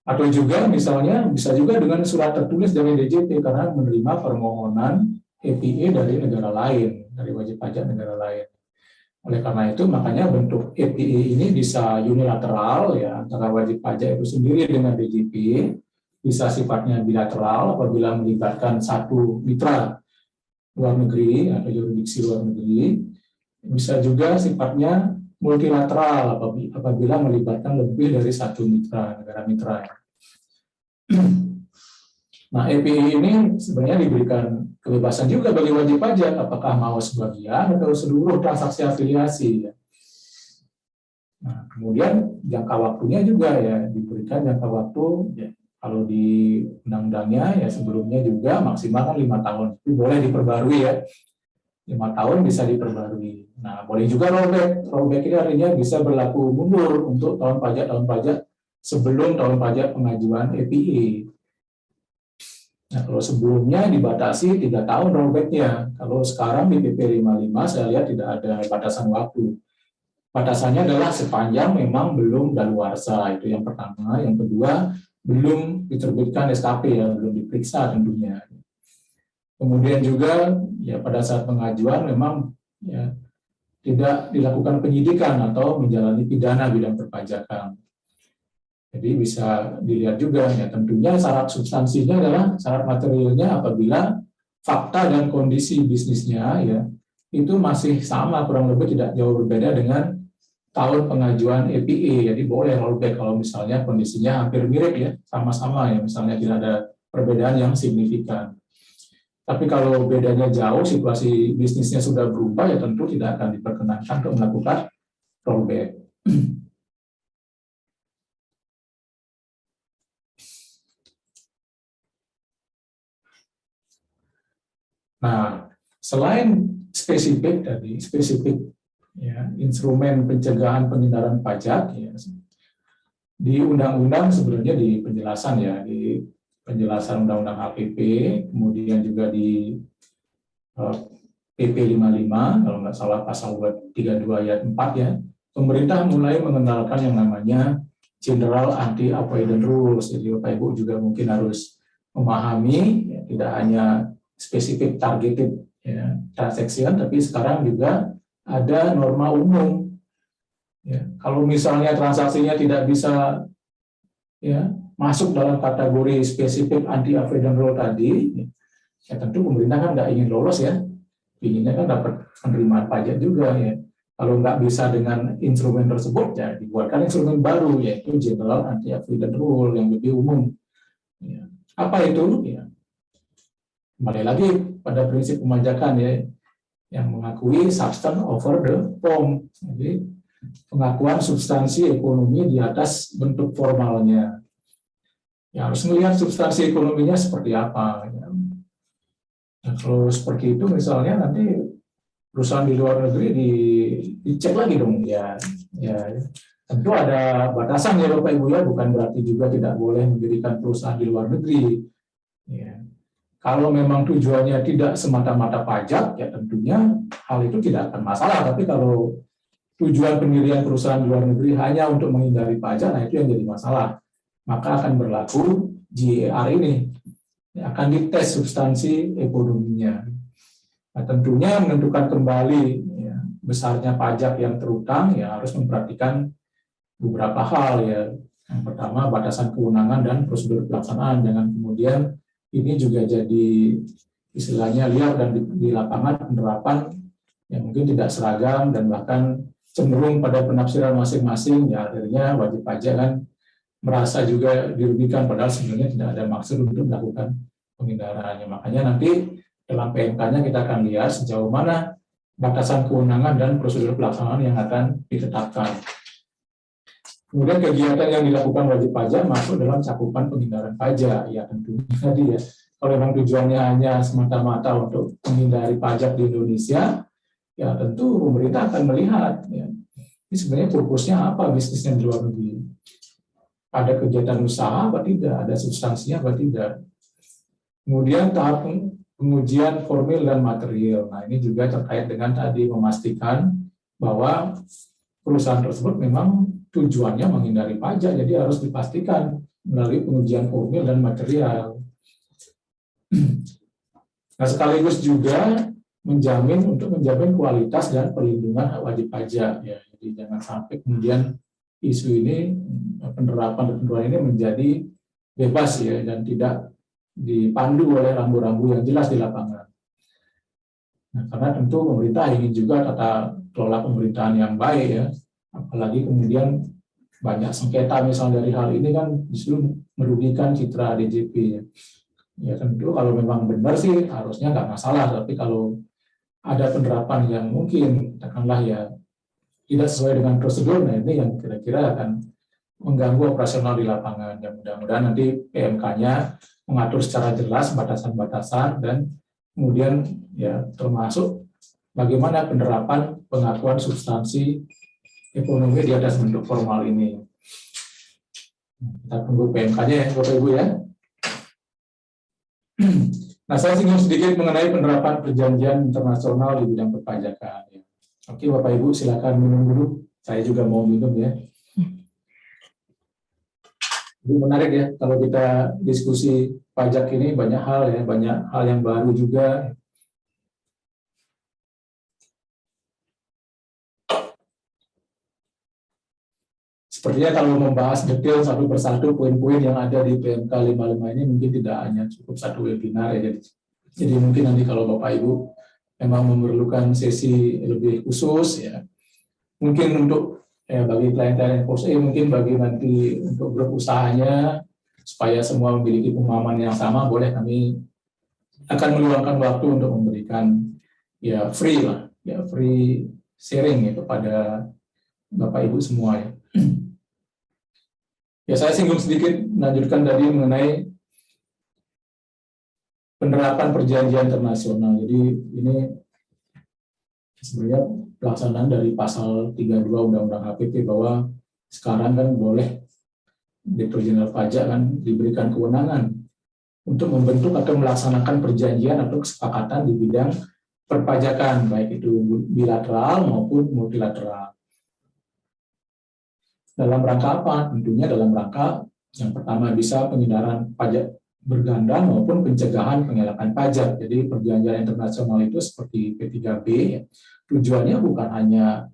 Atau juga misalnya bisa juga dengan surat tertulis dari DJP karena menerima permohonan APA dari negara lain, dari wajib pajak negara lain. Oleh karena itu makanya bentuk APA ini bisa unilateral ya antara wajib pajak itu sendiri dengan DJP, bisa sifatnya bilateral apabila melibatkan satu mitra luar negeri atau yurisdiksi luar negeri, bisa juga sifatnya multilateral apabila melibatkan lebih dari satu mitra, negara mitra. Nah, APA ini sebenarnya diberikan kebebasan juga bagi wajib pajak, apakah mau sebagian atau seluruh transaksi afiliasi. Nah, kemudian jangka waktunya juga ya diberikan jangka waktu ya, kalau di undang-undangnya ya sebelumnya juga maksimal 5 tahun, tapi boleh diperbarui ya, 5 tahun bisa diperbarui. Nah, boleh juga rollback. Rollback ini artinya bisa berlaku mundur untuk tahun pajak sebelum tahun pajak pengajuan APA. Nah, kalau sebelumnya dibatasi 3 tahun rollback-nya. Kalau sekarang di PP 55 saya lihat tidak ada batasan waktu. Batasannya adalah sepanjang memang belum daluarsa, itu yang pertama. Yang kedua, belum diterbitkan SKP ya, belum diperiksa tentunya. Kemudian juga ya pada saat pengajuan memang ya tidak dilakukan penyidikan atau menjalani pidana bidang perpajakan. Jadi bisa dilihat juga ya tentunya syarat substansinya adalah syarat materialnya apabila fakta dan kondisi bisnisnya ya itu masih sama kurang lebih tidak jauh berbeda dengan tahun pengajuan APA. Jadi boleh rollback kalau misalnya kondisinya hampir mirip ya, sama-sama ya, misalnya tidak ada perbedaan yang signifikan. Tapi kalau bedanya jauh, situasi bisnisnya sudah berubah ya tentu tidak akan diperkenankan untuk melakukan rollback. Nah, selain spesifik ya, instrumen pencegahan pengindaran pajak ya, di undang-undang sebenarnya di penjelasan ya, di penjelasan undang-undang HPP, kemudian juga di PP 55, kalau nggak salah pasal 32 ayat 4 ya, pemerintah mulai mengenalkan yang namanya General Anti-Avoidance Rules. Jadi Bapak Ibu juga mungkin harus memahami, ya, tidak hanya spesifik targeted ya, transaction, tapi sekarang juga ada norma umum. Ya, kalau misalnya transaksinya tidak bisa ya masuk dalam kategori spesifik anti-avoidance rule tadi, ya tentu pemerintah kan nggak ingin lolos ya, inginnya kan dapat penerimaan pajak juga ya. Kalau nggak bisa dengan instrumen tersebut, ya dibuatkan instrumen baru, yaitu General Anti-Avoidance Rule yang lebih umum. Ya. Apa itu? Ya. Kembali lagi pada prinsip pemajakan ya, yang mengakui substance over the form. Jadi pengakuan substansi ekonomi di atas bentuk formalnya. Ya, harus melihat substansi ekonominya seperti apa. Ya. Nah, kalau seperti itu misalnya nanti perusahaan di luar negeri dicek lagi dong ya. Tentu ada batasan ya Bapak Ibu ya, bukan berarti juga tidak boleh mendirikan perusahaan di luar negeri. Ya. Kalau memang tujuannya tidak semata-mata pajak, ya tentunya hal itu tidak akan masalah. Tapi kalau tujuan pendirian perusahaan di luar negeri hanya untuk menghindari pajak, nah itu yang jadi masalah. Maka akan berlaku GER ini, ya, akan dites substansi ekonominya. Nah, tentunya menentukan kembali ya, besarnya pajak yang terutang ya harus memperhatikan beberapa hal ya. Yang pertama batasan kewenangan dan prosedur pelaksanaan, dengan kemudian ini juga jadi istilahnya liar dan di lapangan penerapan yang mungkin tidak seragam dan bahkan cenderung pada penafsiran masing-masing, ya akhirnya wajib pajak kan merasa juga dirugikan padahal sebenarnya tidak ada maksud untuk melakukan penghindarannya. Makanya nanti dalam PMK-nya kita akan lihat sejauh mana batasan kewenangan dan prosedur pelaksanaan yang akan ditetapkan. Kemudian kegiatan yang dilakukan wajib pajak masuk dalam cakupan penghindaran pajak. Ya tentunya tadi ya, kalau memang tujuannya hanya semata-mata untuk menghindari pajak di Indonesia, ya tentu pemerintah akan melihat ya, ini sebenarnya fokusnya apa bisnisnya di luar negeri. Ada kegiatan usaha apa tidak, ada substansinya apa tidak. Kemudian tahap pengujian formil dan material. Nah, ini juga terkait dengan tadi memastikan bahwa perusahaan tersebut memang tujuannya menghindari pajak, jadi harus dipastikan melalui pengujian formil dan material. Nah, sekaligus juga menjamin kualitas dan perlindungan wajib pajak. Ya, jadi jangan sampai kemudian isu ini, penerapan ketentuan ini menjadi bebas ya dan tidak dipandu oleh rambu-rambu yang jelas di lapangan. Nah, karena tentu pemerintah ingin juga tata kelola pemerintahan yang baik ya, apalagi kemudian banyak sengketa misal dari hal ini kan justru merugikan citra DJP ya. Ya tentu kalau memang benar sih harusnya nggak masalah, tapi kalau ada penerapan yang mungkin katakanlah ya tidak sesuai dengan prosedur, nah ini yang kira-kira akan mengganggu operasional di lapangan. Ya mudah-mudahan nanti PMK-nya mengatur secara jelas batasan-batasan dan kemudian ya termasuk bagaimana penerapan pengakuan substansi ekonomi di atas bentuk formal ini. Kita tunggu PMK-nya ya Bapak Ibu ya. Nah, saya singgung sedikit mengenai penerapan perjanjian internasional di bidang perpajakan. Oke Bapak Ibu silakan minum dulu. Saya juga mau minum ya. Jadi menarik ya kalau kita diskusi pajak ini, banyak hal ya, banyak hal yang baru juga. Sepertinya kalau membahas detail satu persatu poin-poin yang ada di PMK 55 ini mungkin tidak hanya cukup satu webinar ya. Jadi mungkin nanti kalau Bapak Ibu memang memerlukan sesi lebih khusus ya, mungkin untuk ya bagi klien-klien mungkin bagi nanti untuk grup usahanya supaya semua memiliki pemahaman yang sama, boleh kami akan meluangkan waktu untuk memberikan ya free lah, ya free sharing ya kepada Bapak Ibu semua ya. Ya saya singgung sedikit melanjutkan tadi mengenai penerapan perjanjian internasional. Jadi ini sebenarnya pelaksanaan dari pasal 32 Undang-Undang HPP bahwa sekarang kan boleh Direktur Jenderal Pajak kan diberikan kewenangan untuk membentuk atau melaksanakan perjanjian atau kesepakatan di bidang perpajakan, baik itu bilateral maupun multilateral. Dalam rangka apa? Tentunya dalam rangka yang pertama bisa penghindaran pajak berganda maupun pencegahan pengelakan pajak. Jadi perjanjian internasional itu seperti P3B, tujuannya bukan hanya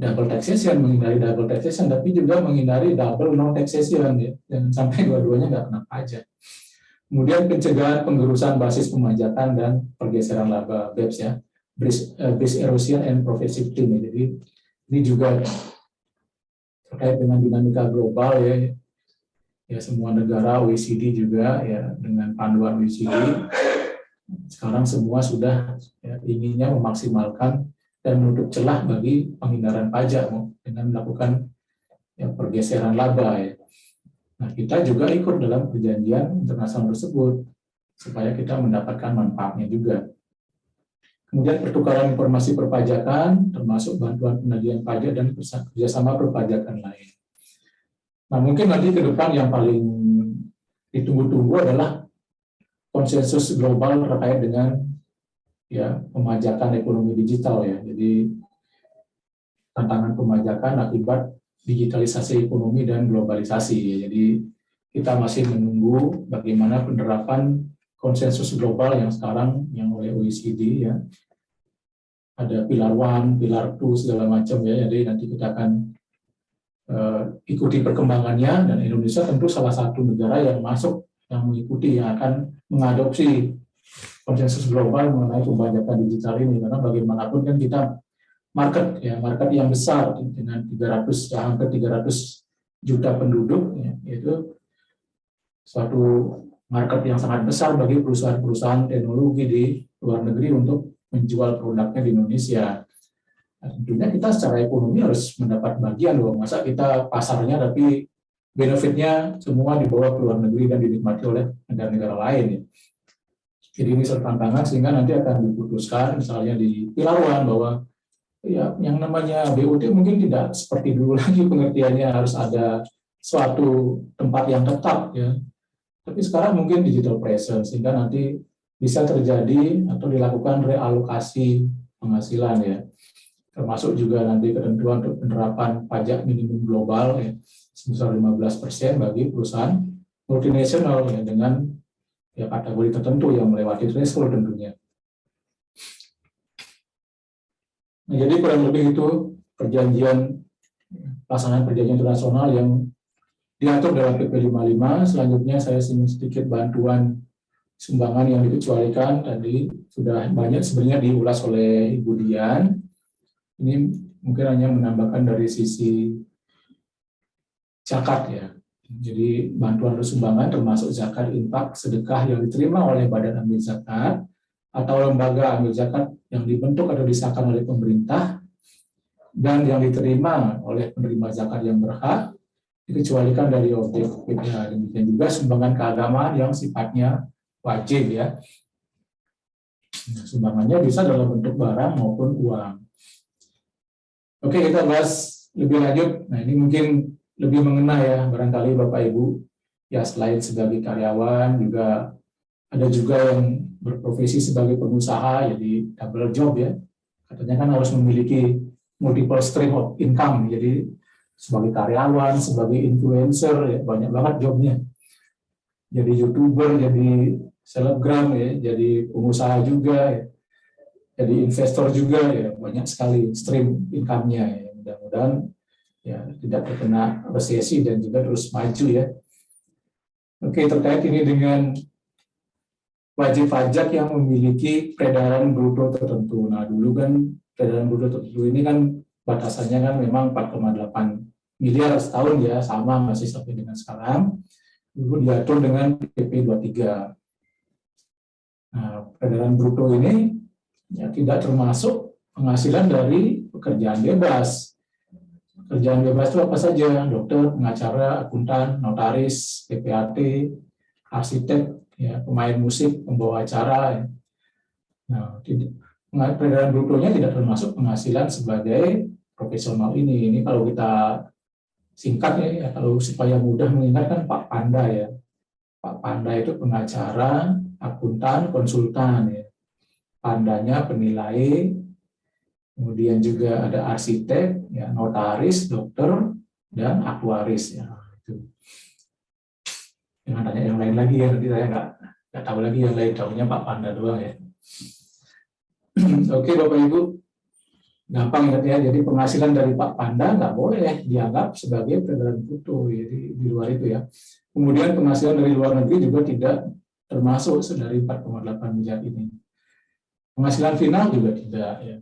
double taxation, menghindari double taxation, tapi juga menghindari double non taxation, ya, dan sampai dua-duanya nggak kena pajak. Kemudian pencegahan penggerusan basis pemajakan dan pergeseran laba BEPS, ya, base erosion and profit shifting. Jadi ini juga terkait dengan dinamika global, ya, ya semua negara OECD juga, ya, dengan panduan OECD sekarang semua sudah, ya, inginnya memaksimalkan dan menutup celah bagi penghindaran pajak dengan melakukan, ya, pergeseran laba, ya. Nah, kita juga ikut dalam perjanjian internasional tersebut supaya kita mendapatkan manfaatnya juga. Kemudian pertukaran informasi perpajakan, termasuk bantuan penagihan pajak dan kerjasama perpajakan lain. Nah, mungkin nanti ke depan yang paling ditunggu-tunggu adalah konsensus global terkait dengan, ya, pemajakan ekonomi digital, ya. Jadi tantangan pemajakan akibat digitalisasi ekonomi dan globalisasi, ya. Jadi kita masih menunggu bagaimana penerapan konsensus global yang sekarang yang oleh OECD, ya. Ada pilar 1, pilar 2 segala macam, ya. Jadi nanti kita akan ikuti perkembangannya, dan Indonesia tentu salah satu negara yang masuk, yang mengikuti, yang akan mengadopsi konsensus global mengenai pembajakan digital ini, karena bagaimanapun kan kita market, ya, market yang besar dengan 300 juta penduduk, ya, itu suatu market yang sangat besar bagi perusahaan-perusahaan teknologi di luar negeri untuk menjual produknya di Indonesia. Nah, tentunya kita secara ekonomi harus mendapat bagian loh, masa kita pasarnya tapi benefitnya semua dibawa ke luar negeri dan dinikmati oleh negara-negara lain, ya. Jadi ini satu tantangan, sehingga nanti akan diputuskan misalnya di pilar 1 bahwa, ya, yang namanya BUT mungkin tidak seperti dulu lagi pengertiannya harus ada suatu tempat yang tetap, ya. Tapi sekarang mungkin digital presence, sehingga nanti bisa terjadi atau dilakukan realokasi penghasilan, ya. Termasuk juga nanti ketentuan untuk penerapan pajak minimum global, ya, sebesar 15% bagi perusahaan multinasional, ya, dengan, ya, kategori tertentu yang melewati threshold tentunya. Nah, jadi kurang lebih itu pelaksanaan perjanjian internasional yang diatur dalam PP 55. Selanjutnya saya ingin sedikit bantuan sumbangan yang dikecualikan. Tadi sudah banyak sebenarnya diulas oleh Ibu Dian. Ini mungkin hanya menambahkan dari sisi zakat, ya. Jadi bantuan atau sumbangan termasuk zakat, infak, sedekah yang diterima oleh badan amil zakat atau lembaga amil zakat yang dibentuk atau disahkan oleh pemerintah dan yang diterima oleh penerima zakat yang berhak dikecualikan dari objek PPh. Demikian juga sumbangan keagamaan yang sifatnya wajib, ya. Sumbangannya bisa dalam bentuk barang maupun uang. Oke, kita bahas lebih lanjut. Nah, ini mungkin lebih mengena, ya, barangkali Bapak Ibu, ya, selain sebagai karyawan juga ada juga yang berprofesi sebagai pengusaha, jadi double job, ya. Katanya kan harus memiliki multiple stream of income, jadi sebagai karyawan, sebagai influencer, ya, banyak banget jobnya. Jadi YouTuber, jadi selebgram, ya, jadi pengusaha juga, ya. Jadi investor juga, ya, banyak sekali stream income-nya, ya. Mudah-mudahan, ya, tidak terkena resesi dan juga terus maju, ya. Oke, terkait ini dengan wajib pajak yang memiliki peredaran bruto tertentu. Nah, dulu kan peredaran bruto tertentu ini kan batasannya kan memang 4,8 miliar setahun, ya, sama masih sampai dengan sekarang. Dulu diatur dengan PP 23. Nah, peredaran bruto ini, ya, tidak termasuk penghasilan dari pekerjaan bebas. Pekerjaan bebas itu apa saja? Dokter, pengacara, akuntan, notaris, PPAT, arsitek, ya, pemain musik, pembawa acara, ya. Nah, peredaran brutonya tidak termasuk penghasilan sebagai profesional ini. Ini kalau kita singkat, ya, kalau supaya mudah mengingatkan Pak Panda, ya. Pak Panda itu pengacara, akuntan, konsultan, ya. pandanya penilai, kemudian juga ada arsitek, ya, notaris, dokter, dan aktuaris. Ya. Itu. Jangan tanya yang lain lagi ya, nanti saya nggak tahu lagi yang lain, tahunya Pak Panda doang ya. Oke Bapak Ibu, gampang ya. Jadi penghasilan dari Pak Panda nggak boleh dianggap sebagai peredaran bruto, jadi di luar itu ya. Kemudian penghasilan dari luar negeri juga tidak termasuk dari 4,8 miliar ini. Penghasilan final juga tidak ya.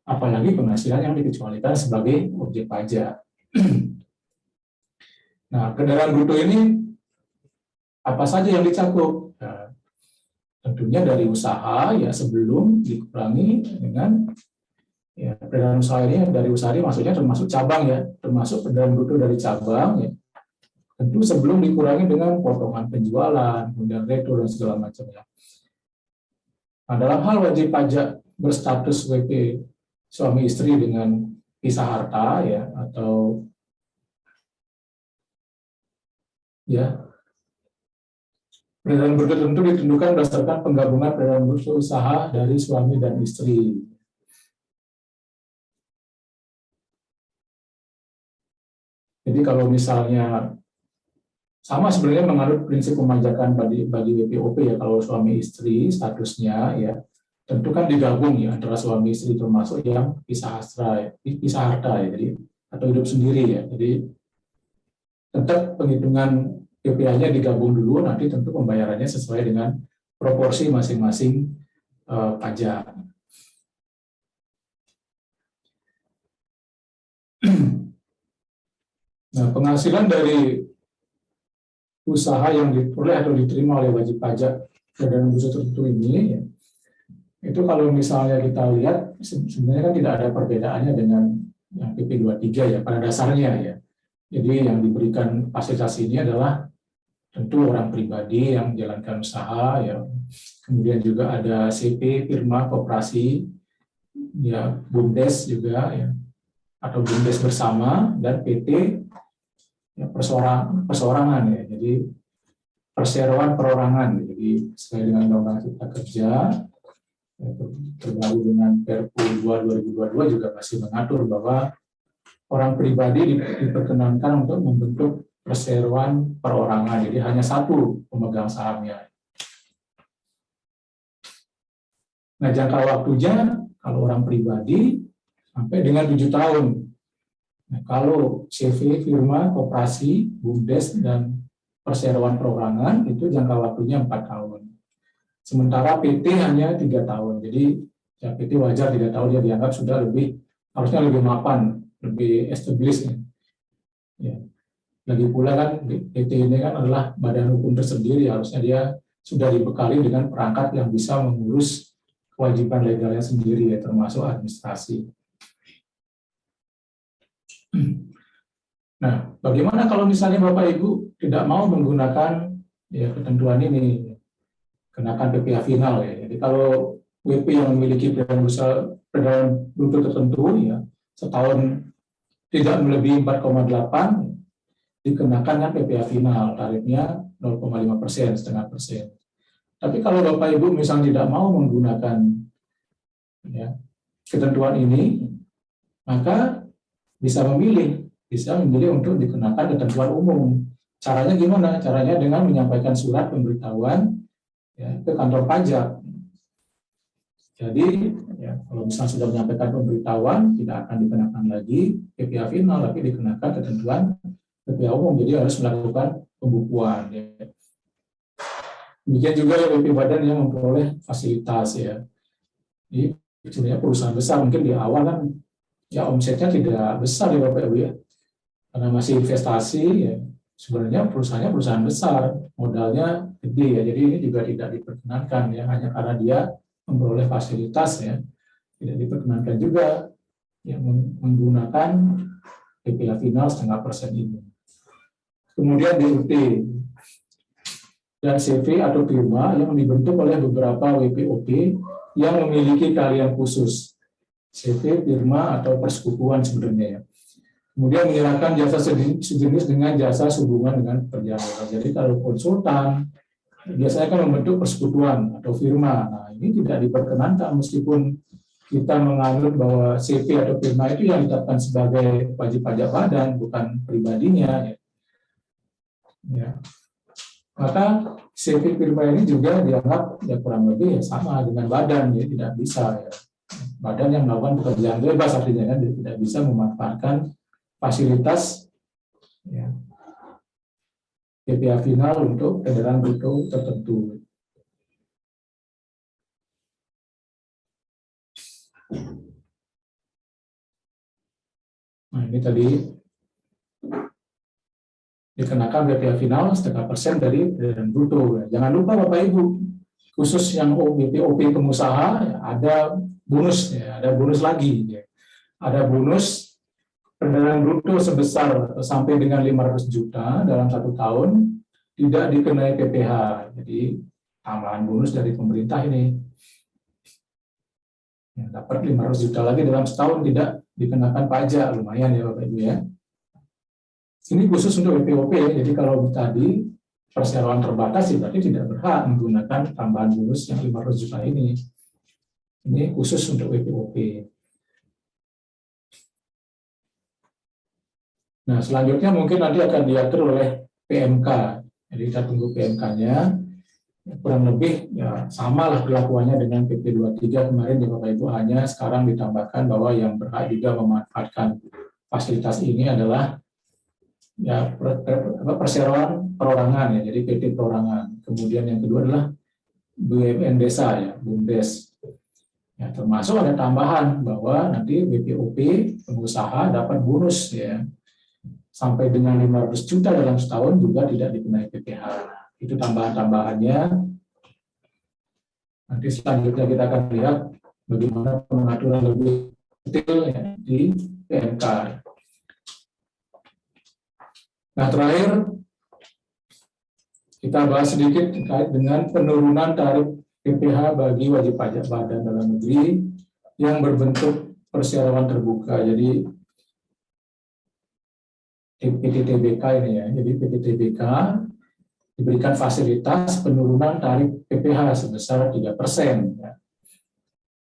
Apalagi penghasilan yang dikecualikan sebagai objek pajak. Nah, kendaraan bruto ini apa saja yang dicakup? Nah, tentunya dari usaha ya sebelum dikurangi dengan ya, peredaran usaha ini, dari usaha ini maksudnya termasuk cabang ya, termasuk peredaran bruto dari cabang ya. Tentu sebelum dikurangi dengan potongan penjualan, kemudian retro dan segala macamnya. Nah, dalam hal wajib pajak berstatus WP suami istri dengan pisah harta ya, atau ya peredaran bruto tentu ditentukan berdasarkan penggabungan peredaran bruto usaha dari suami dan istri. Jadi kalau misalnya sama sebenarnya menganut prinsip pemajakan bagi WPOP ya, kalau suami istri statusnya ya tentu kan digabung ya antara suami istri, termasuk yang pisah harta ya, jadi atau hidup sendiri ya. Jadi tetap penghitungan PPh-nya digabung dulu, nanti tentu pembayarannya sesuai dengan proporsi masing-masing pajak. Nah, penghasilan dari usaha yang diperoleh atau diterima oleh wajib pajak peredaran bruto tertentu ini ya, itu kalau misalnya kita lihat sebenarnya kan tidak ada perbedaannya dengan yang PP 23 ya pada dasarnya ya. Jadi yang diberikan fasilitas ini adalah tentu orang pribadi yang menjalankan usaha ya. Kemudian juga ada CP, firma, koperasi, ya BUMDes juga ya, atau BUMDes bersama, dan PT ya, perseorangan ya. Jadi perseroan perorangan. Jadi sesuai dengan Undang-Undang Cipta Kerja terbaru dengan Perpu 2/2022 juga masih mengatur bahwa orang pribadi diperkenankan untuk membentuk perseroan perorangan. Jadi hanya satu pemegang sahamnya. Nah, jangka waktunya kalau orang pribadi sampai dengan 7 tahun. Nah, kalau CV, firma, koperasi, BUMDes, dan perseroan perorangan itu jangka waktunya 4 tahun. Sementara PT hanya 3 tahun. Jadi ya, PT wajar 3 tahun dia dianggap sudah harusnya lebih mapan, lebih established. Ya. Lagi pula kan PT ini kan adalah badan hukum tersendiri, harusnya dia sudah dibekali dengan perangkat yang bisa mengurus kewajiban legalnya sendiri ya, termasuk administrasi. Nah, bagaimana kalau misalnya Bapak Ibu tidak mau menggunakan ya ketentuan ini, kenakan PPh final ya. Jadi kalau WP yang memiliki peredaran bruto tertentu ya setahun tidak melebihi 4,8 dikenakan kan PPh final, tarifnya 0,5%, setengah persen. Tapi kalau Bapak Ibu misalnya tidak mau menggunakan ya, ketentuan ini, maka bisa memilih untuk dikenakan ketentuan umum. Caranya gimana? Caranya dengan menyampaikan surat pemberitahuan ya, ke kantor pajak. Jadi ya, kalau misalnya sudah menyampaikan pemberitahuan, tidak akan dikenakan lagi PPh final, tapi dikenakan ketentuan PPh umum. Jadi harus melakukan pembukuan. Ya. Demikian juga ya WP badan yang memperoleh fasilitas ya. Ini sebenarnya perusahaan besar, mungkin di awal kan ya omsetnya tidak besar ya Bapak Ibu ya. Karena masih investasi ya, sebenarnya perusahaannya perusahaan besar, modalnya gede ya. Jadi ini juga tidak diperkenankan ya, hanya karena dia memperoleh fasilitas ya. Tidak diperkenankan juga ya menggunakan PPh final 0,5% ini. Kemudian DUT dan CV atau firma yang dibentuk oleh beberapa WPOP yang memiliki keahlian khusus. CV, firma, atau persekutuan sebenarnya ya. Kemudian menyerahkan jasa sejenis dengan jasa sehubungan dengan pekerjaan. Jadi kalau konsultan, biasanya kan membentuk persekutuan atau firma. Nah, ini tidak diperkenankan meskipun kita menganggap bahwa CP atau firma itu yang ditetapkan sebagai wajib pajak badan, bukan pribadinya. Ya. Maka CP firma ini juga dianggap ya kurang lebih ya sama dengan badan, ya tidak bisa ya. Badan yang melakukan pekerjaan bebas artinya kan tidak bisa memanfaatkan fasilitas ya, PPh final untuk kendaraan bruto tertentu. Nah ini tadi dikenakan PPh final 0,5% dari kendaraan bruto. Jangan lupa Bapak Ibu, khusus yang BPOP pengusaha ya, ada bonus, ya, ada bonus lagi. Ya. Ada bonus kendaraan bruto sebesar sampai dengan 500 juta dalam 1 tahun tidak dikenai PPh. Jadi tambahan bonus dari pemerintah ini. Ya, dapat 500 juta lagi dalam setahun tidak dikenakan pajak, lumayan ya Bapak Ibu ya. Ini khusus untuk BPOP, jadi kalau tadi perseroan terbatas berarti tidak berhak menggunakan tambahan bonus yang 500 juta ini. Ini khusus untuk BPOP. Nah, selanjutnya mungkin nanti akan diatur oleh PMK. Jadi kita tunggu PMK-nya. Kurang lebih ya sama lah perlakuannya dengan PP 23 kemarin di Bapak Ibu, hanya sekarang ditambahkan bahwa yang berhak juga memanfaatkan fasilitas ini adalah ya perseroan perorangan ya, jadi PT perorangan. Kemudian yang kedua adalah BUMN desa ya, BUMDes. Ya, termasuk ada tambahan bahwa nanti BPOP pengusaha dapat bonus ya sampai dengan 500 juta dalam setahun juga tidak dikenai PPh. Itu tambahan-tambahannya. Nanti selanjutnya kita akan lihat bagaimana pengaturan lebih detail ya, di PMK. Nah, terakhir kita bahas sedikit terkait dengan penurunan tarif PPh bagi wajib pajak badan dalam negeri yang berbentuk perseroan terbuka. Jadi PTTBK ini ya, jadi PTTBK diberikan fasilitas penurunan tarif PPh sebesar 3%. Ya.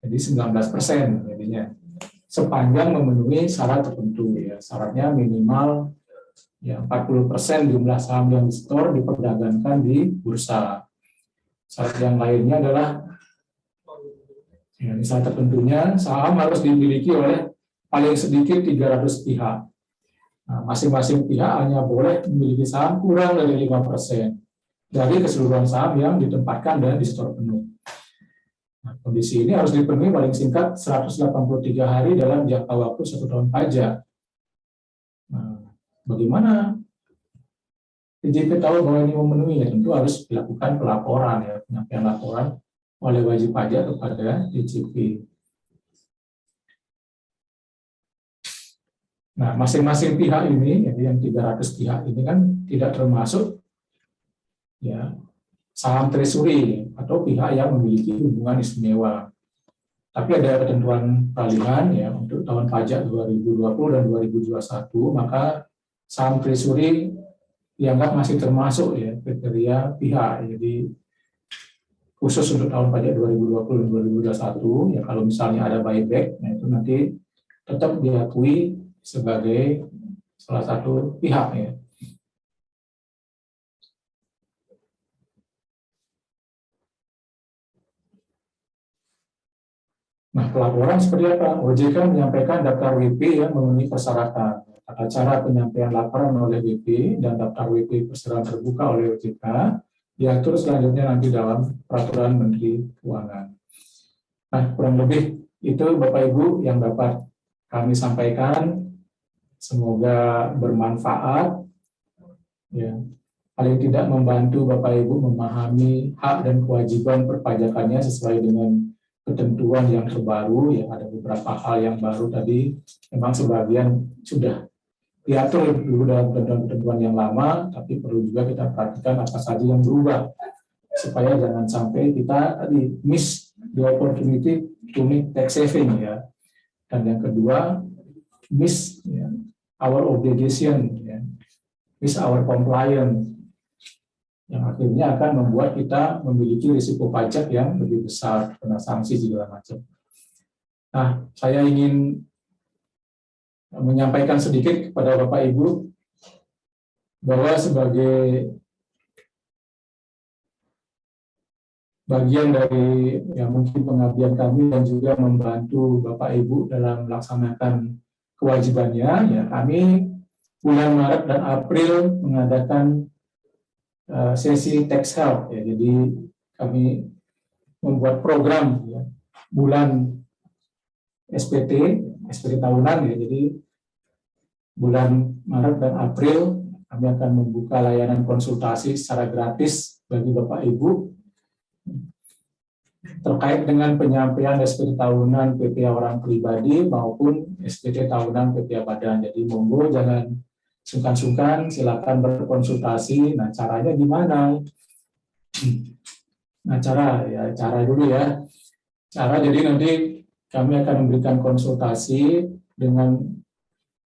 Jadi 19% jadinya. Sepanjang memenuhi syarat tertentu ya. Syaratnya minimal ya 40% jumlah saham yang disetor diperdagangkan di bursa. Syarat yang lainnya adalah ya, misalnya tertentunya saham harus dimiliki oleh paling sedikit 300 pihak. Nah, masing-masing pihak hanya boleh memiliki saham kurang dari 5% dari keseluruhan saham yang ditempatkan dan disetor penuh. Nah, kondisi ini harus dipenuhi paling singkat 183 hari dalam jangka waktu 1 tahun pajak. Nah, bagaimana DJP tahu bahwa ini memenuhi? Ya, tentu harus dilakukan pelaporan ya, penyampaian laporan oleh wajib pajak kepada DJP. Nah, masing-masing pihak ini, yang 300 pihak ini kan tidak termasuk ya saham treasury atau pihak yang memiliki hubungan istimewa. Tapi ada ketentuan peralihan ya untuk tahun pajak 2020 dan 2021, maka saham treasury dianggap masih termasuk ya kriteria pihak. Jadi khusus untuk tahun pajak 2020 dan 2021 ya kalau misalnya ada buyback, nah itu nanti tetap diakui sebagai salah satu pihak ya. Nah, pelaporan seperti apa? OJK menyampaikan daftar WP yang memenuhi persyaratan. Tata cara penyampaian laporan oleh WP dan daftar WP perseroan terbuka oleh OJK diatur selanjutnya nanti dalam peraturan Menteri Keuangan. Nah, kurang lebih itu Bapak Ibu yang dapat kami sampaikan. Semoga bermanfaat. Ya, paling tidak membantu Bapak Ibu memahami hak dan kewajiban perpajakannya sesuai dengan ketentuan yang terbaru. Ya, ada beberapa hal yang baru tadi, memang sebagian sudah diatur dulu dalam ketentuan yang lama, tapi perlu juga kita perhatikan apa saja yang berubah supaya jangan sampai kita tadi miss the opportunity to make tax saving ya. Dan yang kedua, miss ya, our obligation, ya, miss our compliance. yang akhirnya akan membuat kita memiliki risiko pajak yang lebih besar, kena sanksi segala macam. Nah, saya ingin menyampaikan sedikit kepada Bapak Ibu bahwa sebagai bagian dari mungkin pengabdian kami dan juga membantu Bapak Ibu dalam melaksanakan kewajibannya, ya kami bulan Maret dan April mengadakan sesi tax help, ya. Jadi kami membuat program ya, bulan SPT tahunan, ya. Jadi bulan Maret dan April kami akan membuka layanan konsultasi secara gratis bagi Bapak Ibu terkait dengan penyampaian SPT tahunan PPh orang pribadi maupun SPT tahunan PPh badan. Jadi monggo jangan sungkan-sungkan, silakan berkonsultasi. Nah, caranya gimana? Nah, cara dulu ya. Cara, jadi nanti kami akan memberikan konsultasi dengan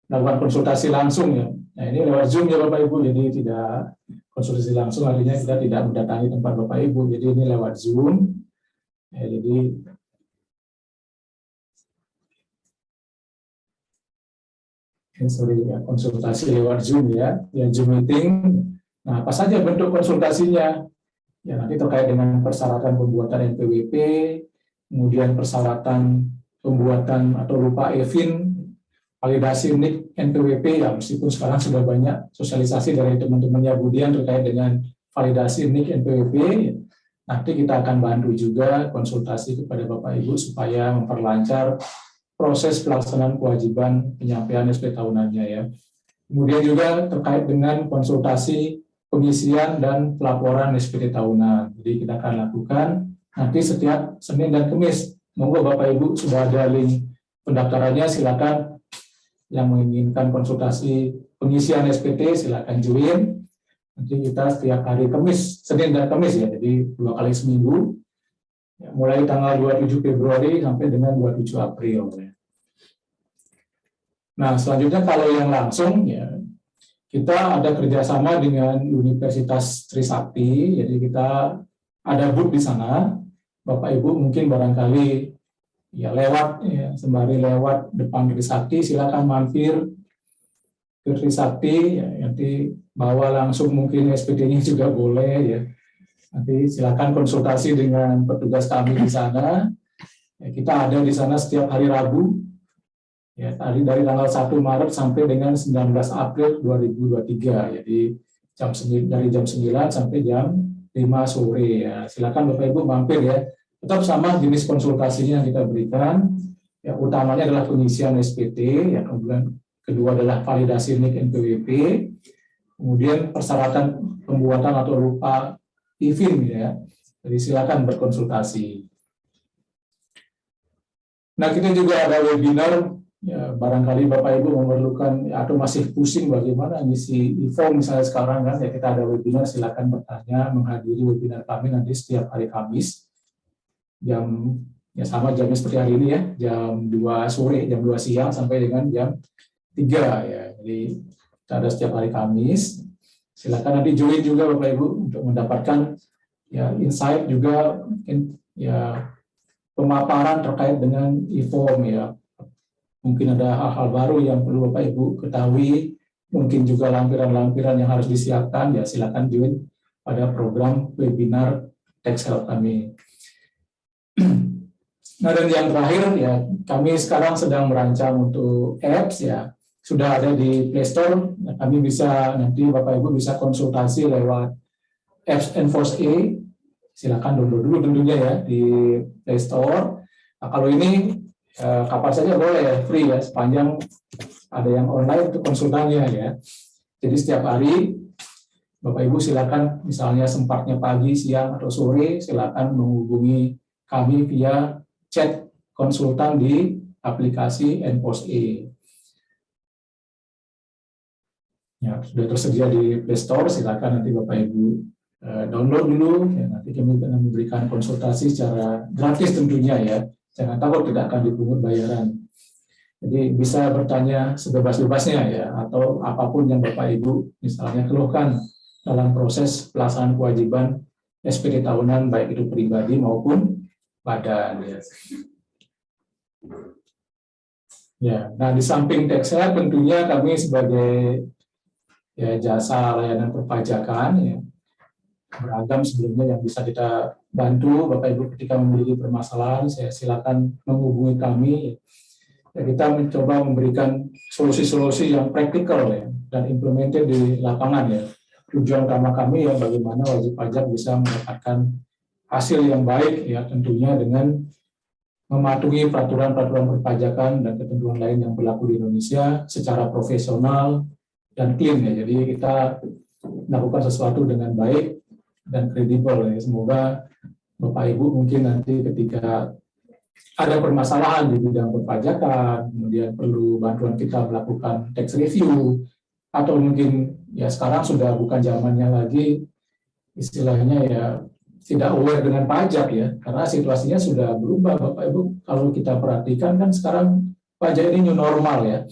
melakukan konsultasi langsung ya. Nah, ini lewat Zoom ya Bapak Ibu, jadi tidak konsultasi langsung, artinya kita tidak mendatangi tempat Bapak Ibu, jadi ini lewat Zoom. Ya, jadi konsultasi lewat Zoom ya Zoom meeting. Nah, apa saja bentuk konsultasinya? Ya, nanti terkait dengan persyaratan pembuatan NPWP, kemudian persyaratan pembuatan atau lupa EVIN, validasi NIK NPWP, ya meskipun sekarang sudah banyak sosialisasi dari teman-temannya Budian terkait dengan validasi NIK NPWP. Nanti kita akan bantu juga konsultasi kepada Bapak Ibu supaya memperlancar proses pelaksanaan kewajiban penyampaian SPT tahunannya ya. Kemudian juga terkait dengan konsultasi pengisian dan pelaporan SPT tahunan. Jadi kita akan lakukan nanti setiap Senin dan Kamis. Monggo Bapak Ibu sudah ada link pendaftarannya, silakan yang menginginkan konsultasi pengisian SPT silakan join. Nanti kita setiap hari Kamis, Senin dan Kamis ya, jadi 2 kali seminggu. Ya, mulai tanggal 27 Februari sampai dengan 27 April. Ya. Nah, selanjutnya kalau yang langsung ya, kita ada kerjasama dengan Universitas Trisakti, jadi kita ada booth di sana. Bapak Ibu mungkin barangkali ya lewat ya, sembari lewat depan Trisakti, silakan mampir ke Trisakti, ya, nanti bawa langsung mungkin SPT-nya juga boleh ya. Nanti silakan konsultasi dengan petugas kami di sana. Ya, kita ada di sana setiap hari Rabu. Ya, dari tanggal 1 Maret sampai dengan 19 April 2023. Jadi dari jam 9 sampai jam 5 sore ya. Silakan Bapak Ibu mampir ya. Tetap sama jenis konsultasinya yang kita berikan. Ya, utamanya adalah pengisian SPT, ya, kemudian kedua adalah validasi NIK NPWP, kemudian persyaratan pembuatan atau lupa EVIN ya. Jadi silakan berkonsultasi. Nah, kita juga ada webinar ya, barangkali Bapak Ibu memerlukan ya, atau masih pusing bagaimana ngisi e-form misalnya sekarang kan ya, kita ada webinar, silakan bertanya, menghadiri webinar kami nanti setiap hari Kamis jam ya sama jamnya seperti hari ini ya, jam 2 sore, jam 2 siang sampai dengan jam 3 ya. Jadi kita ada setiap hari Kamis. Silakan nanti join juga Bapak Ibu untuk mendapatkan ya insight juga mungkin ya pemaparan terkait dengan e-form ya. Mungkin ada hal-hal baru yang perlu Bapak Ibu ketahui, mungkin juga lampiran-lampiran yang harus disiapkan ya, silakan join pada program webinar tax help kami. Nah, dan yang terakhir ya, kami sekarang sedang merancang untuk apps ya. Sudah ada di Play Store, kami bisa nanti Bapak Ibu bisa konsultasi lewat apps Enforce A. Silakan download dulu tentunya ya di Play Store. Nah, kalau ini kapan saja boleh ya, free ya, sepanjang ada yang online untuk konsultannya ya. Jadi setiap hari Bapak Ibu silakan misalnya sempatnya pagi, siang atau sore silakan menghubungi kami via chat konsultan di aplikasi Enforce A. Ya, sudah tersedia di Play Store, silakan nanti Bapak Ibu download dulu. Ya, nanti kami akan memberikan konsultasi secara gratis tentunya ya. Jangan takut tidak akan dipungut bayaran. Jadi bisa bertanya sebebas-bebasnya ya, atau apapun yang Bapak Ibu misalnya keluhkan dalam proses pelaksanaan kewajiban SPT tahunan baik itu pribadi maupun badan. Ya, nah di samping Texel tentunya kami sebagai jasa layanan perpajakan beragam sebelumnya yang bisa kita bantu Bapak Ibu ketika memiliki permasalahan, saya silakan menghubungi kami. Kita mencoba memberikan solusi-solusi yang praktikal dan implemented di lapangan Tujuan utama kami bagaimana wajib pajak bisa mendapatkan hasil yang baik tentunya dengan mematuhi peraturan-peraturan perpajakan dan ketentuan lain yang berlaku di Indonesia secara profesional dan clean Jadi kita melakukan sesuatu dengan baik dan kredibel Semoga Bapak Ibu mungkin nanti ketika ada permasalahan di bidang perpajakan, kemudian perlu bantuan kita melakukan tax review, atau mungkin sekarang sudah bukan zamannya lagi istilahnya tidak aware dengan pajak karena situasinya sudah berubah Bapak Ibu. Kalau kita perhatikan kan sekarang pajak ini new normal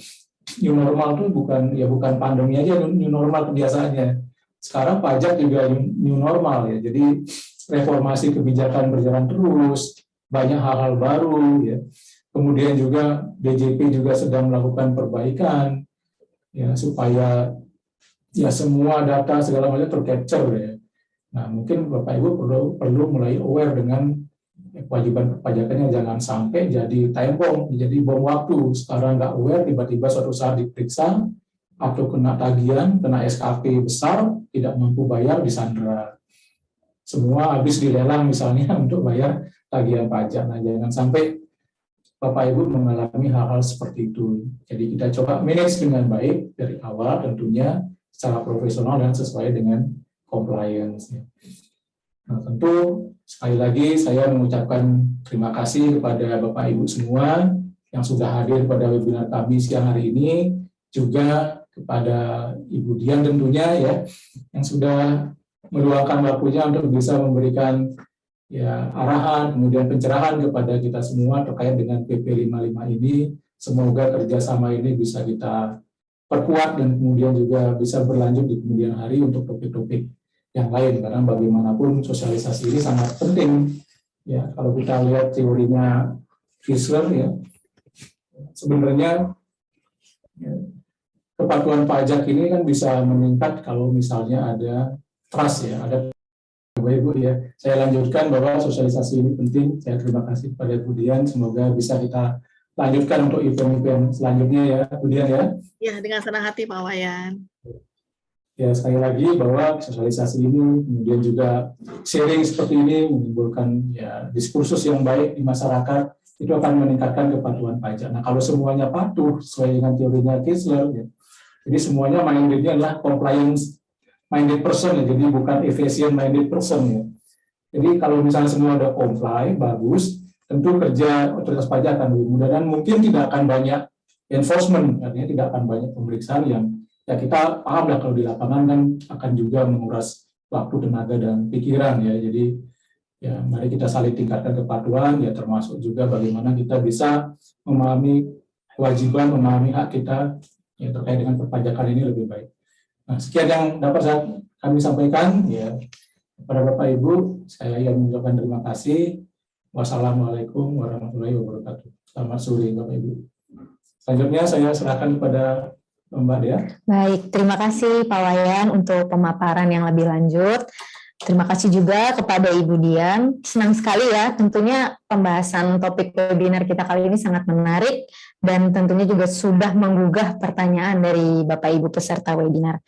New normal itu bukan pandemi aja, new normal kebiasaannya. Sekarang pajak juga new normal Jadi reformasi kebijakan berjalan terus, banyak hal-hal baru Kemudian juga DJP juga sedang melakukan perbaikan supaya semua data segala macam tercapture Nah, mungkin Bapak Ibu perlu mulai aware dengan kewajiban perpajakannya, jangan sampai jadi time bomb, jadi bom waktu. Sekarang nggak aware, tiba-tiba suatu saat diperiksa atau kena tagihan, kena SKP besar, tidak mampu bayar, disandra. Semua habis dilelang misalnya untuk bayar tagihan pajak. Nah, jangan sampai Bapak Ibu mengalami hal-hal seperti itu. Jadi kita coba manage dengan baik dari awal tentunya secara profesional dan sesuai dengan compliance. Nah, tentu sekali lagi saya mengucapkan terima kasih kepada Bapak Ibu semua yang sudah hadir pada webinar kami siang hari ini, juga kepada Ibu Dian tentunya yang sudah meluangkan waktunya untuk bisa memberikan arahan, kemudian pencerahan kepada kita semua terkait dengan PP 55 ini. Semoga kerjasama ini bisa kita perkuat dan kemudian juga bisa berlanjut di kemudian hari untuk topik-topik yang lain, karena bagaimanapun sosialisasi ini sangat penting. Kalau kita lihat teorinya Fischler sebenarnya kepatuhan pajak ini kan bisa meningkat kalau misalnya ada trust ada Bapak Ibu saya lanjutkan bahwa sosialisasi ini penting. Saya terima kasih kepada Bu Dian, semoga bisa kita lanjutkan untuk event-event selanjutnya Bu Dian Ya, dengan senang hati Pak Wayan. Sekali lagi bahwa sosialisasi ini kemudian juga sharing seperti ini menimbulkan diskursus yang baik di masyarakat, itu akan meningkatkan kepatuhan pajak. Nah, kalau semuanya patuh sesuai dengan teorinya Fischler jadi semuanya minded-nya adalah compliance minded person jadi bukan efficient minded person Jadi kalau misalnya semua udah comply bagus, tentu kerja otoritas pajak akan lebih mudah dan mungkin tidak akan banyak enforcement, artinya tidak akan banyak pemeriksaan yang kita paham kalau di lapangan kan akan juga menguras waktu, tenaga dan pikiran Jadi mari kita saling tingkatkan kepatuhan termasuk juga bagaimana kita bisa memahami kewajiban, memahami hak kita terkait dengan perpajakan ini lebih baik. Nah, sekian yang dapat kami sampaikan kepada Bapak Ibu. Saya mengucapkan terima kasih. Wassalamualaikum warahmatullahi wabarakatuh. Selamat sore Bapak Ibu. Selanjutnya saya serahkan kepada Mbak Dea. Baik, terima kasih Pak Wayan untuk pemaparan yang lebih lanjut. Terima kasih juga kepada Ibu Dian. Senang sekali tentunya pembahasan topik webinar kita kali ini sangat menarik dan tentunya juga sudah menggugah pertanyaan dari Bapak Ibu peserta webinar.